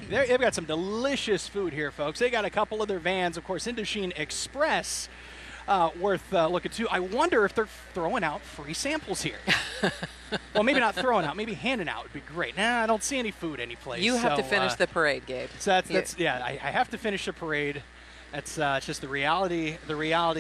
They've got some delicious food here, folks. They got a couple of their vans, of course, Indochine Express. Worth looking to. I wonder if they're throwing out free samples here. Well, maybe not throwing out, maybe handing out would be great. Nah, I don't see any food anyplace. You have to finish the parade, Gabe. So I have to finish the parade. That's just the reality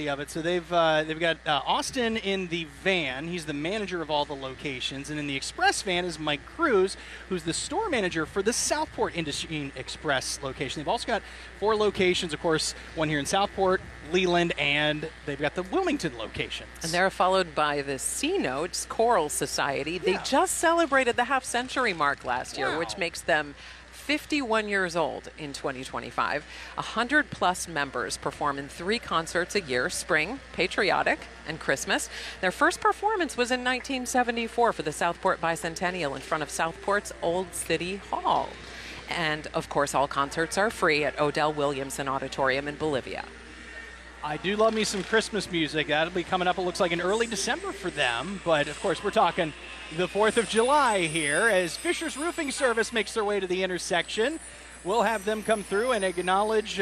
of it. So they've got Austin in the van. He's the manager of all the locations, and in the express van is Mike Cruz, who's the store manager for the Southport Indochine Express location. They've also got 4 locations, of course, one here in Southport, Leland, and they've got the Wilmington locations. And they're followed by the C Notes Choral Society. They just celebrated the half-century mark last year, which makes them 51 years old in 2025. 100-plus members perform in 3 concerts a year: spring, patriotic, and Christmas. Their first performance was in 1974 for the Southport Bicentennial in front of Southport's Old City Hall. And, of course, all concerts are free at Odell Williamson Auditorium in Bolivia. I do love me some Christmas music. That'll be coming up, it looks like, in early December for them. But, of course, we're talking the 4th of July here as Fisher's Roofing Service makes their way to the intersection. We'll have them come through and acknowledge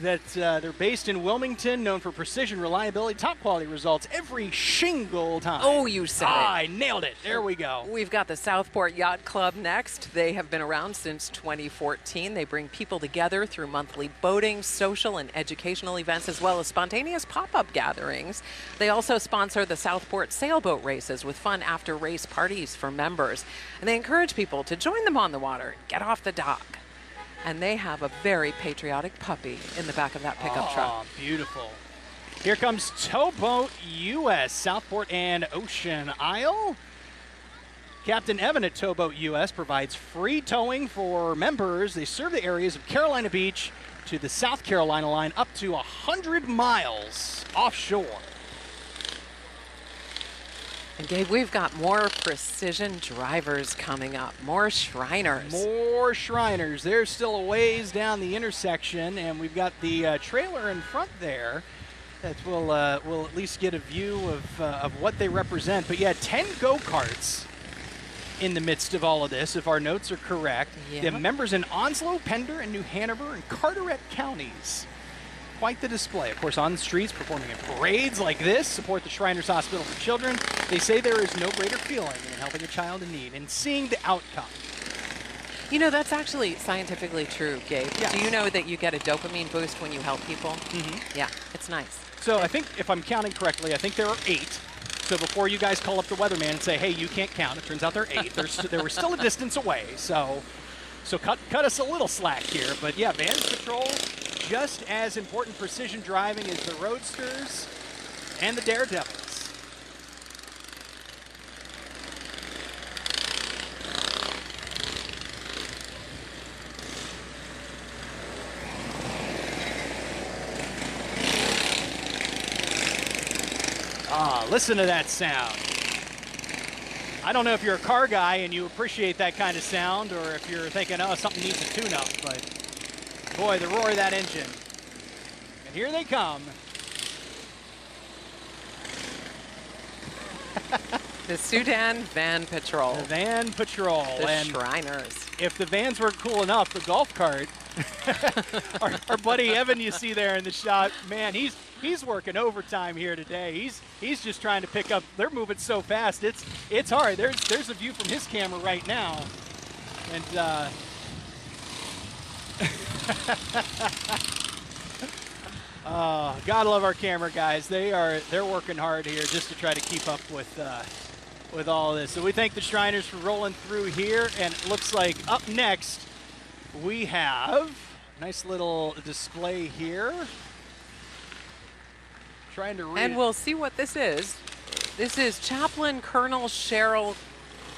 that they're based in Wilmington, known for precision, reliability, top quality results every shingle time. Oh, you said it. I nailed it. There we go. We've got the Southport Yacht Club next. They have been around since 2014. They bring people together through monthly boating, social and educational events, as well as spontaneous pop-up gatherings. They also sponsor the Southport sailboat races with fun after-race parties for members. And they encourage people to join them on the water, get off the dock. And they have a very patriotic puppy in the back of that pickup truck. Oh, beautiful. Here comes Towboat US, Southport and Ocean Isle. Captain Evan at Towboat US provides free towing for members. They serve the areas of Carolina Beach to the South Carolina line up to 100 miles offshore. And Gabe, we've got more precision drivers coming up, more Shriners. More Shriners. They're still a ways down the intersection, and we've got the trailer in front there that will at least get a view of what they represent. But yeah, 10 go-karts in the midst of all of this, if our notes are correct. Yeah. They have members in Onslow, Pender, and New Hanover and Carteret counties. Quite the display. Of course, on the streets, performing in parades like this, support the Shriners Hospital for Children. They say there is no greater feeling than helping a child in need and seeing the outcome. You know, that's actually scientifically true, Gabe. Yes. Do you know that you get a dopamine boost when you help people? Mm-hmm. Yeah, it's nice. So I think, if I'm counting correctly, I think there are 8. So before you guys call up the weatherman and say, hey, you can't count, it turns out there are 8. They were still a distance away. So cut us a little slack here. But yeah, Van Patrol, just as important precision driving as the Roadsters and the Daredevils. Ah, listen to that sound. I don't know if you're a car guy and you appreciate that kind of sound, or if you're thinking, oh, something needs a tune-up, but boy, the roar of that engine. And here they come. The Sudan Van Patrol. The Van Patrol. The and Shriners. if the vans weren't cool enough, the golf cart, our buddy Evan you see there in the shot, man, he's working overtime here today. He's just trying to pick up. They're moving so fast. It's hard. There's a view from his camera right now, and gotta love our camera guys. They're working hard here just to try to keep up with all this. So we thank the Shriners for rolling through here, and it looks like up next we have a nice little display here. Trying to read. And we'll see what this is. This is Chaplain Colonel Cheryl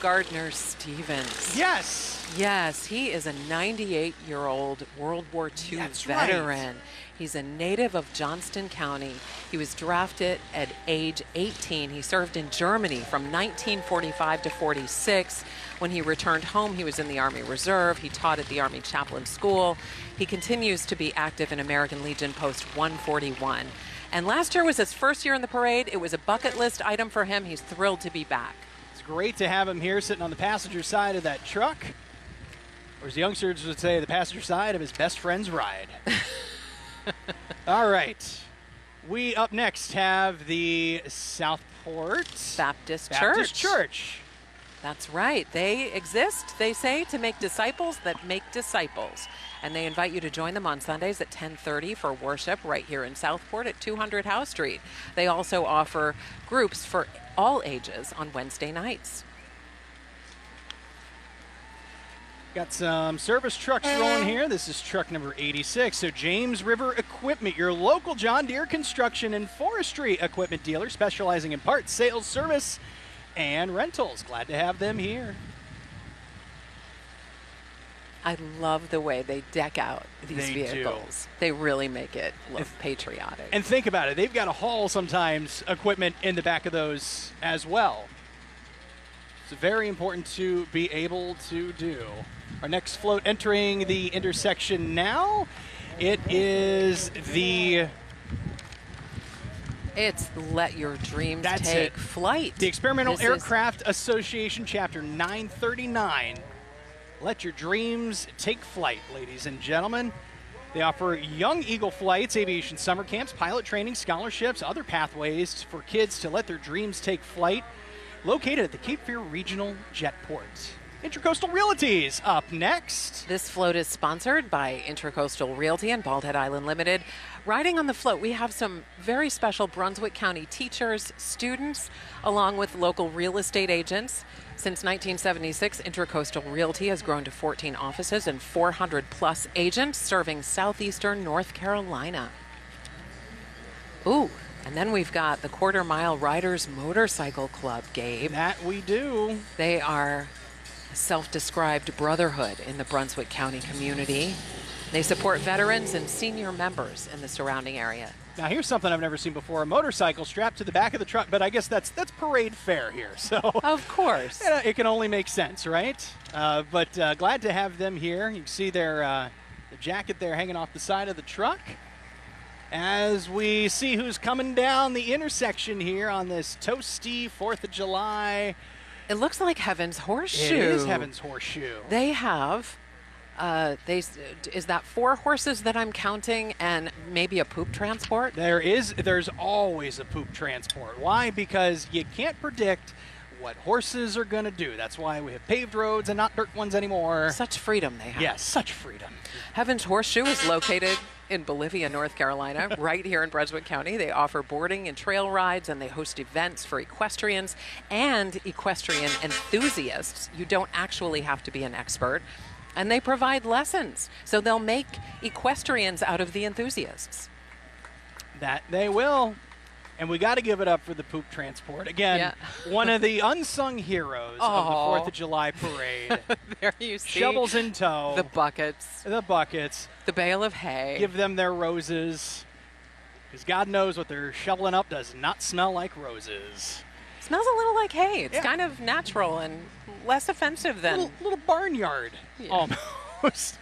Gardner Stevens. Yes. Yes, he is a 98-year-old World War II veteran. Right. He's a native of Johnston County. He was drafted at age 18. He served in Germany from 1945 to 46. When he returned home, he was in the Army Reserve. He taught at the Army Chaplain School. He continues to be active in American Legion Post 141. And last year was his first year in the parade. It was a bucket list item for him. He's thrilled to be back. It's great to have him here sitting on the passenger side of that truck. Or as the youngsters would say, the passenger side of his best friend's ride. All right. We up next have the Southport Baptist Church. That's right. They exist, they say, to make disciples that make disciples. And they invite you to join them on Sundays at 10:30 for worship right here in Southport at 200 House Street. They also offer groups for all ages on Wednesday nights. Got some service trucks rolling here. This is truck number 86. So James River Equipment, your local John Deere construction and forestry equipment dealer specializing in parts, sales, service, and rentals. Glad to have them here. I love the way they deck out these They vehicles. do. They really make it look patriotic. And think about it. They've got to haul sometimes equipment in the back of those as well. It's very important to be able to do. Our next float entering the intersection now. It is the... It's Let Your Dreams That's Take it. Flight. The Experimental This is- Aircraft Association, Chapter 939. Let your dreams take flight, ladies and gentlemen. They offer Young Eagle flights, aviation summer camps, pilot training, scholarships, other pathways for kids to let their dreams take flight. Located at the Cape Fear Regional Jetport. Intracoastal Realty's up next. This float is sponsored by Intracoastal Realty and Bald Head Island Limited. Riding on the float, we have some very special Brunswick County teachers, students, along with local real estate agents. Since 1976, Intracoastal Realty has grown to 14 offices and 400 plus agents serving southeastern North Carolina. Ooh, and then we've got the Quarter Mile Riders Motorcycle Club, Gabe. That we do. They are a self-described brotherhood in the Brunswick County community. They support veterans and senior members in the surrounding area. Now here's something I've never seen before: a motorcycle strapped to the back of the truck. But I guess that's parade fare here. So of course, it can only make sense, right? But glad to have them here. You can see their the jacket there hanging off the side of the truck. As we see who's coming down the intersection here on this toasty 4th of July It looks like Heaven's Horseshoe. It is Heaven's Horseshoe. They have, is that 4 horses that I'm counting and maybe a poop transport? There's always a poop transport. Why? Because you can't predict what horses are going to do. That's why we have paved roads and not dirt ones anymore. Such freedom they have. Yes, such freedom. Heaven's Horseshoe is located in Bolivia, North Carolina, right here in Brunswick County. They offer boarding and trail rides, and they host events for equestrians and equestrian enthusiasts. You don't actually have to be an expert. And they provide lessons, so they'll make equestrians out of the enthusiasts. That they will. And we got to give it up for the poop transport. Again, one of the unsung heroes of the 4th of July parade. There you see. Shovels in tow. The buckets. The buckets. The bale of hay. Give them their roses. Because God knows what they're shoveling up does not smell like roses. Smells a little like hay. It's kind of natural and less offensive than... Little barnyard, almost.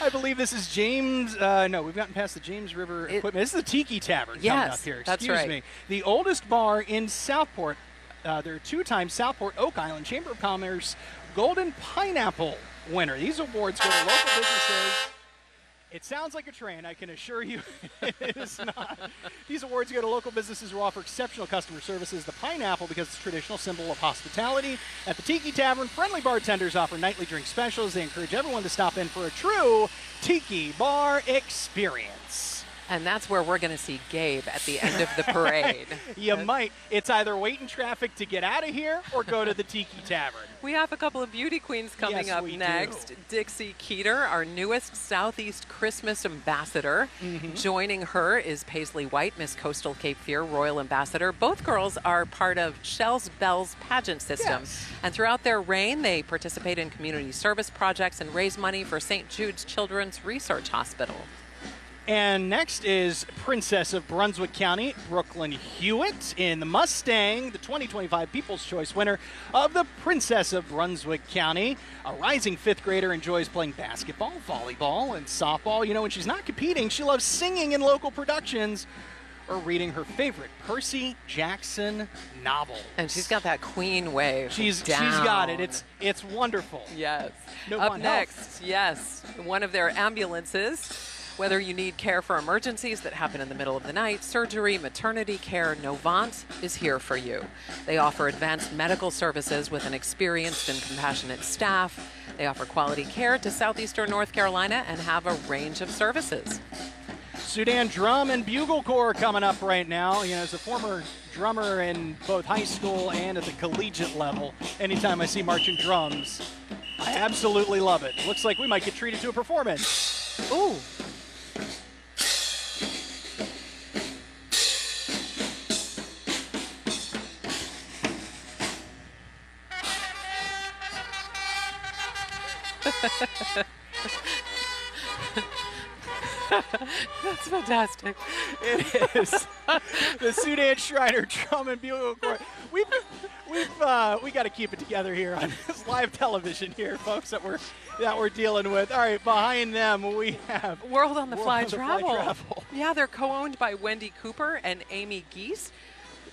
I believe this is James. No, we've gotten past the James River equipment. This is the Tiki Tavern coming up here. Excuse me. The oldest bar in Southport. They're a 2-time Southport Oak Island Chamber of Commerce Golden Pineapple winner. These awards go to local businesses. It sounds like a train, I can assure you it is not. These awards go to local businesses who offer exceptional customer services. The pineapple, because it's a traditional symbol of hospitality. At the Tiki Tavern, friendly bartenders offer nightly drink specials. They encourage everyone to stop in for a true Tiki Bar experience. And that's where we're going to see Gabe at the end of the parade. You might. It's either wait in traffic to get out of here or go to the Tiki Tavern. We have a couple of beauty queens coming up next. Do. Dixie Keeter, our newest Southeast Christmas ambassador. Joining her is Paisley White, Miss Coastal Cape Fear Royal Ambassador. Both girls are part of Shell's Bells pageant system. And throughout their reign, they participate in community service projects and raise money for St. Jude's Children's Research Hospital. And next is Princess of Brunswick County, Brooklyn Hewitt, in the Mustang, the 2025 People's Choice winner of the Princess of Brunswick County. A rising 5th grader enjoys playing basketball, volleyball, and softball. You know, when she's not competing, she loves singing in local productions or reading her favorite Percy Jackson novel. And she's got that queen wave. She's got it. It's wonderful. Yes. No Up next, one of their ambulances. Whether you need care for emergencies that happen in the middle of the night, surgery, maternity care, Novant is here for you. They offer advanced medical services with an experienced and compassionate staff. They offer quality care to southeastern North Carolina and have a range of services. Sudan Drum and Bugle Corps coming up right now. You know, as a former drummer in both high school and at the collegiate level, anytime I see marching drums, I absolutely love it. Looks like we might get treated to a performance. Ooh. That's fantastic. It is. The Sudan Shriner Drum and Bugle Corps. We got to keep it together here on this live television here, folks, that we're dealing with. All right, behind them we have World on the Fly Travel. Yeah, they're co-owned by Wendy Cooper and Amy Geese.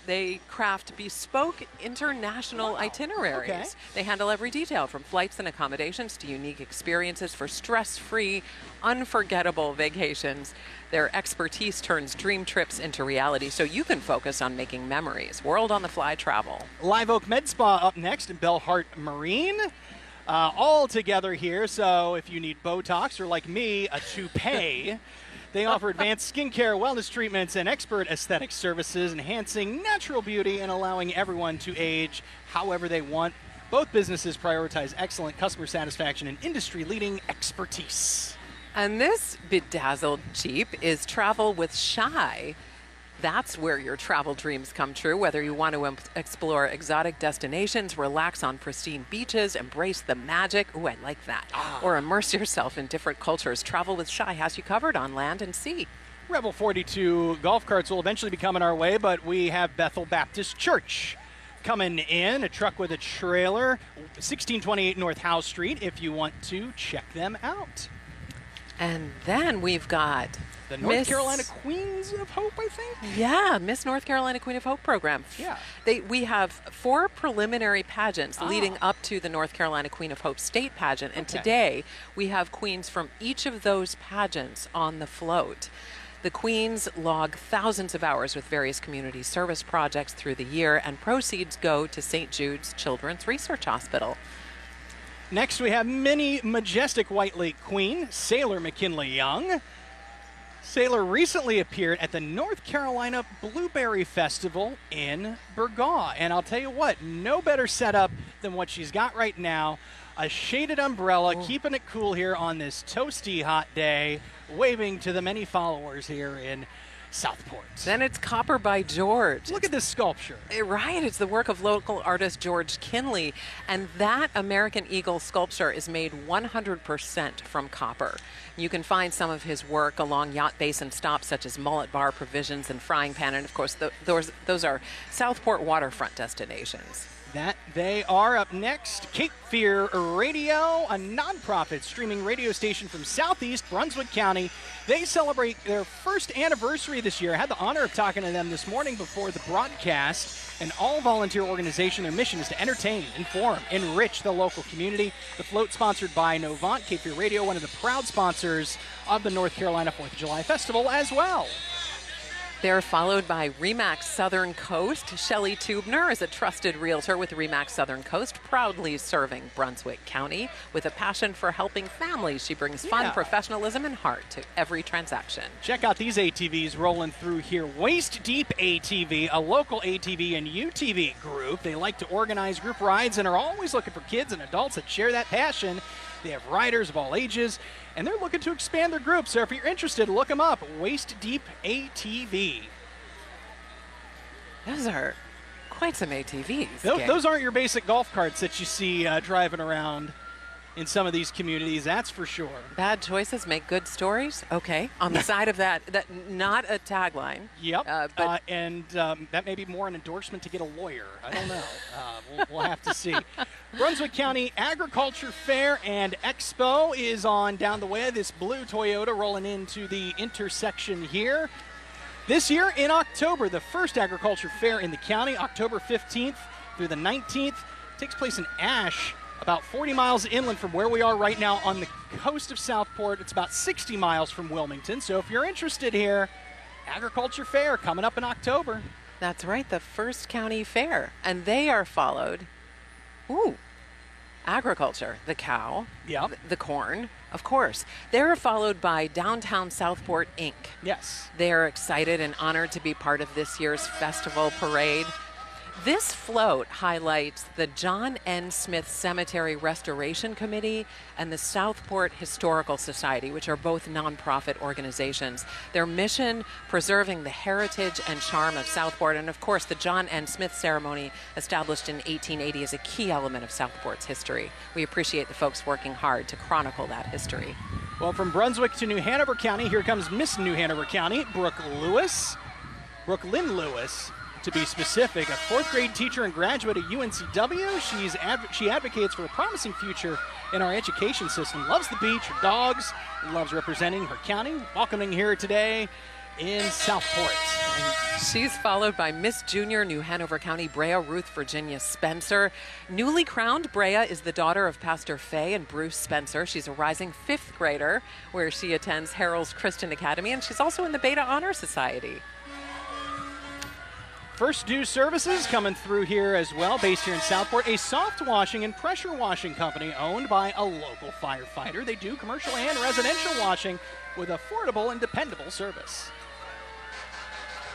They craft bespoke international itineraries. Okay. They handle every detail, from flights and accommodations to unique experiences for stress-free, unforgettable vacations. Their expertise turns dream trips into reality so you can focus on making memories. World on the Fly Travel. Live Oak Med Spa up next in Bellhart Marine. All together here, so if you need Botox or, like me, a toupee, they offer advanced skincare, wellness treatments, and expert aesthetic services, enhancing natural beauty and allowing everyone to age however they want. Both businesses prioritize excellent customer satisfaction and industry-leading expertise. And this bedazzled Jeep is Travel with Shy. That's where your travel dreams come true, whether you want to explore exotic destinations, relax on pristine beaches, embrace the magic, ooh, I like that, or immerse yourself in different cultures. Travel with Shy has you covered on land and sea. Rebel 42 golf carts will eventually be coming our way, but we have Bethel Baptist Church coming in, a truck with a trailer, 1628 North Howe Street, if you want to check them out. And then we've got the North Carolina Queens of Hope, I think? Yeah, Miss North Carolina Queen of Hope program. Yeah. We have 4 preliminary pageants leading up to the North Carolina Queen of Hope state pageant. And today we have queens from each of those pageants on the float. The queens log thousands of hours with various community service projects through the year, and proceeds go to St. Jude's Children's Research Hospital. Next, we have mini majestic White Lake Queen, Sailor McKinley Young. Sailor recently appeared at the North Carolina Blueberry Festival in Burgaw. And I'll tell you what, no better setup than what she's got right now. A shaded umbrella, keeping it cool here on this toasty hot day, waving to the many followers here in Southport. Then it's Copper by George. Look at this sculpture. Right, it's the work of local artist George Kinley, and that American Eagle sculpture is made 100% from copper. You can find some of his work along yacht basin stops such as Mullet Bar, Provisions, and Frying Pan, and of course those are Southport waterfront destinations. That they are. Up next, Cape Fear Radio, a nonprofit streaming radio station from southeast Brunswick County. They celebrate their first anniversary this year. I had the honor of talking to them this morning before the broadcast. An all-volunteer organization. Their mission is to entertain, inform, enrich the local community. The float sponsored by Novant. Cape Fear Radio, one of the proud sponsors of the North Carolina 4th of July Festival as well. They're followed by RE/MAX Southern Coast. Shelley Tubner is a trusted realtor with RE/MAX Southern Coast, proudly serving Brunswick County. With a passion for helping families, she brings fun, professionalism, and heart to every transaction. Check out these ATVs rolling through here. Waist Deep ATV, a local ATV and UTV group. They like to organize group rides and are always looking for kids and adults that share that passion. They have riders of all ages, and they're looking to expand their group. So if you're interested, look them up. Waist Deep ATV. Those are quite some ATVs. Those aren't your basic golf carts that you see driving around in some of these communities, that's for sure. Bad choices make good stories. Okay. On the side of that not a tagline. Yep. That may be more an endorsement to get a lawyer. I don't know. We'll have to see. Brunswick County Agriculture Fair and Expo is on down the way. This blue Toyota rolling into the intersection here. This year in October, the first agriculture fair in the county, October 15th through the 19th, takes place in Ash, about 40 miles inland from where we are right now on the coast of Southport. It's about 60 miles from Wilmington. So if you're interested here, agriculture fair coming up in October. That's right, the first county fair. And they are followed, agriculture, the cow, the corn, of course. They're followed by Downtown Southport, Inc. Yes. They're excited and honored to be part of this year's festival parade. This float highlights the John N. Smith Cemetery Restoration Committee and the Southport Historical Society, which are both nonprofit organizations. Their mission, preserving the heritage and charm of Southport, and of course the John N. Smith ceremony, established in 1880, is a key element of Southport's history. We appreciate the folks working hard to chronicle that history. Well, from Brunswick to New Hanover County, here comes Miss New Hanover County, Brooklyn Lewis, to be specific, a 4th grade teacher and graduate at UNCW. She advocates for a promising future in our education system, loves the beach, her dogs, loves representing her county, welcoming here today in Southport. And she's followed by Miss Junior New Hanover County Brea Ruth Virginia Spencer. Newly crowned, Brea is the daughter of Pastor Faye and Bruce Spencer. She's a rising 5th grader where she attends Harold's Christian Academy, and she's also in the Beta Honor Society. First Due Services coming through here as well, based here in Southport. A soft washing and pressure washing company owned by a local firefighter. They do commercial and residential washing with affordable and dependable service.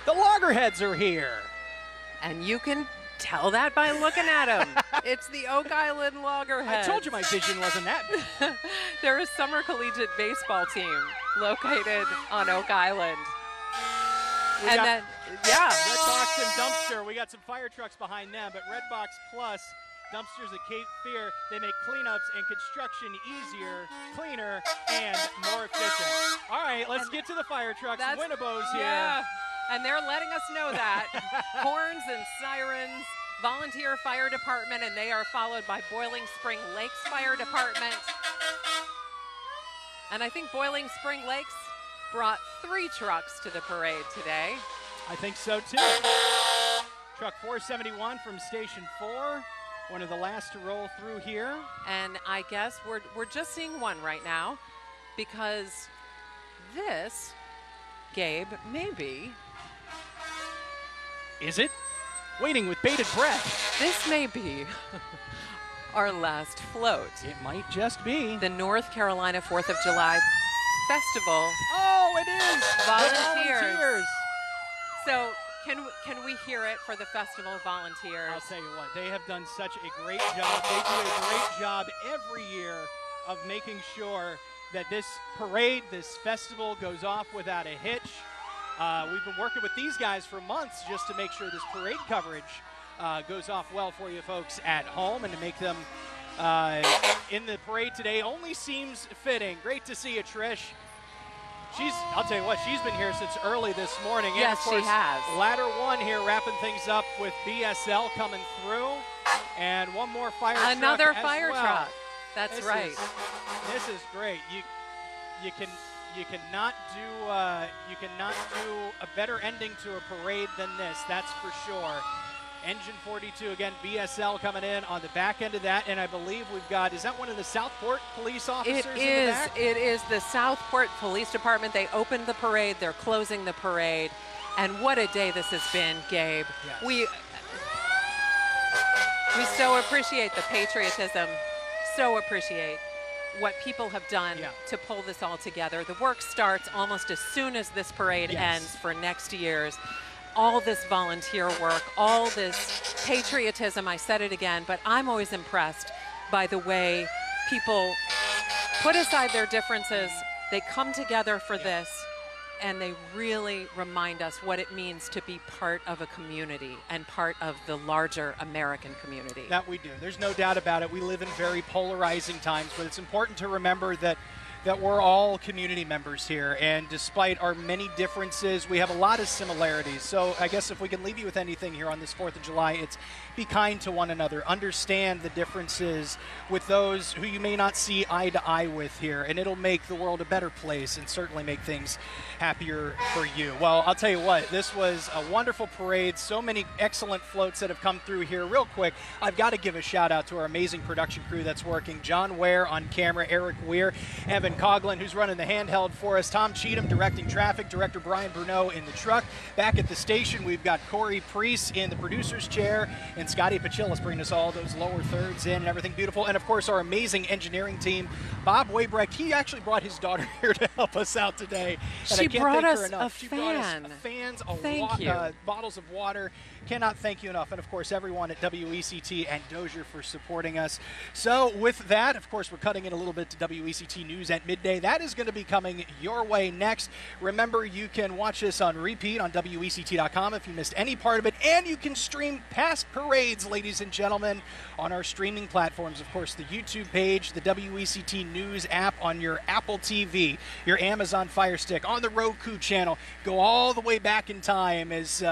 The Loggerheads are here. And you can tell that by looking at them. It's the Oak Island Loggerheads. I told you my vision wasn't that. They're a summer collegiate baseball team located on Oak Island. Red Box and Dumpster. We got some fire trucks behind them, but Red Box Plus dumpsters at Cape Fear, they make cleanups and construction easier, cleaner, and more efficient. All right, let's get to the fire trucks. Winnebos here. Yeah, and they're letting us know that. Horns and sirens, volunteer fire department, and they are followed by Boiling Spring Lakes Fire Department. And I think Boiling Spring Lakes brought 3 trucks to the parade today. I think so too. Truck 471 from Station 4, one of the last to roll through here. And I guess we're just seeing one right now, because this, Gabe, maybe. Is it? Waiting with bated breath. This may be our last float. It might just be. The North Carolina 4th of July Festival. Oh, it is! Volunteers. So can we hear it for the festival volunteers? I'll tell you what, they have done such a great job. They do a great job every year of making sure that this parade, this festival goes off without a hitch. We've been working with these guys for months just to make sure this parade coverage goes off well for you folks at home, and to make them in the parade today only seems fitting. Great to see you, Trish. I'll tell you what, she's been here since early this morning. Yes, and of course, she has. Ladder 1 here wrapping things up with BSL coming through. And one more fire truck. Another fire well. truck. That's right. This is great. You cannot do a better ending to a parade than this. That's for sure. Engine 42, again, BSL coming in on the back end of that, and I believe we've got, is that one of the Southport police officers in the back? It is the Southport Police Department. They opened the parade, they're closing the parade, and what a day this has been, Gabe. Yes. We so appreciate the patriotism, so appreciate what people have done to pull this all together. The work starts almost as soon as this parade ends for next year's. All this volunteer work, all this patriotism, I said it again, but I'm always impressed by the way people put aside their differences, they come together for this, and they really remind us what it means to be part of a community and part of the larger American community. That we do. There's no doubt about it. We live in very polarizing times, but it's important to remember that we're all community members here, and despite our many differences, we have a lot of similarities. So I guess if we can leave you with anything here on this 4th of July, it's be kind to one another. Understand the differences with those who you may not see eye to eye with here, and it'll make the world a better place and certainly make things happier for you. Well, I'll tell you what, this was a wonderful parade. So many excellent floats that have come through here. Real quick, I've got to give a shout out to our amazing production crew that's working. John Ware on camera, Eric Weir, Evan Coughlin, who's running the handheld for us, Tom Cheatham directing traffic, Director Brian Bruneau in the truck. Back at the station, we've got Corey Priest in the producer's chair, and Scotty Pachillas bringing us all those lower thirds in and everything beautiful. And of course, our amazing engineering team, Bob Waybrecht. He actually brought his daughter here to help us out today. And She brought us a She fan. brought us fans, Thank you. bottles of water. Cannot thank you enough. And of course, everyone at WECT and Dozier for supporting us. So with that, of course, we're cutting in a little bit to WECT News at midday. That is going to be coming your way next. Remember, you can watch this on repeat on WECT.com if you missed any part of it. And you can stream past parades, ladies and gentlemen, on our streaming platforms. Of course, the YouTube page, the WECT News app on your Apple TV, your Amazon Fire Stick, on the Roku channel. Go all the way back in time as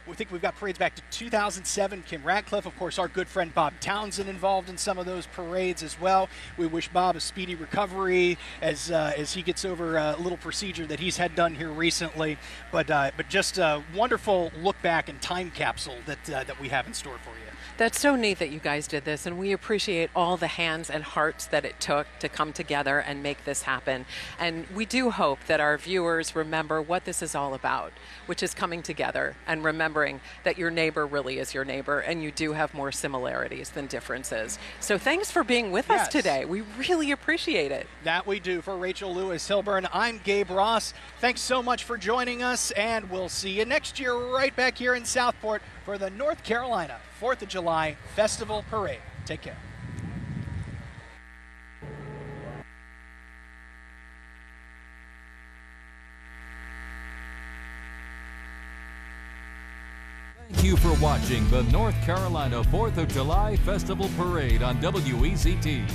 we think we've got parades back to 2007. Kim Ratcliffe, of course, our good friend Bob Townsend involved in some of those parades as well. We wish Bob a speedy recovery as he gets over a little procedure that he's had done here recently. But just a wonderful look back and time capsule that we have in store for you. That's so neat that you guys did this, and we appreciate all the hands and hearts that it took to come together and make this happen. And we do hope that our viewers remember what this is all about, which is coming together and remembering that your neighbor really is your neighbor, and you do have more similarities than differences. So thanks for being with us today. We really appreciate it. That we do. For Rachel Lewis-Hilburn, I'm Gabe Ross. Thanks so much for joining us, and we'll see you next year right back here in Southport for the North Carolina 4th of July Festival Parade. Take care. Thank you for watching the North Carolina 4th of July Festival Parade on WECT.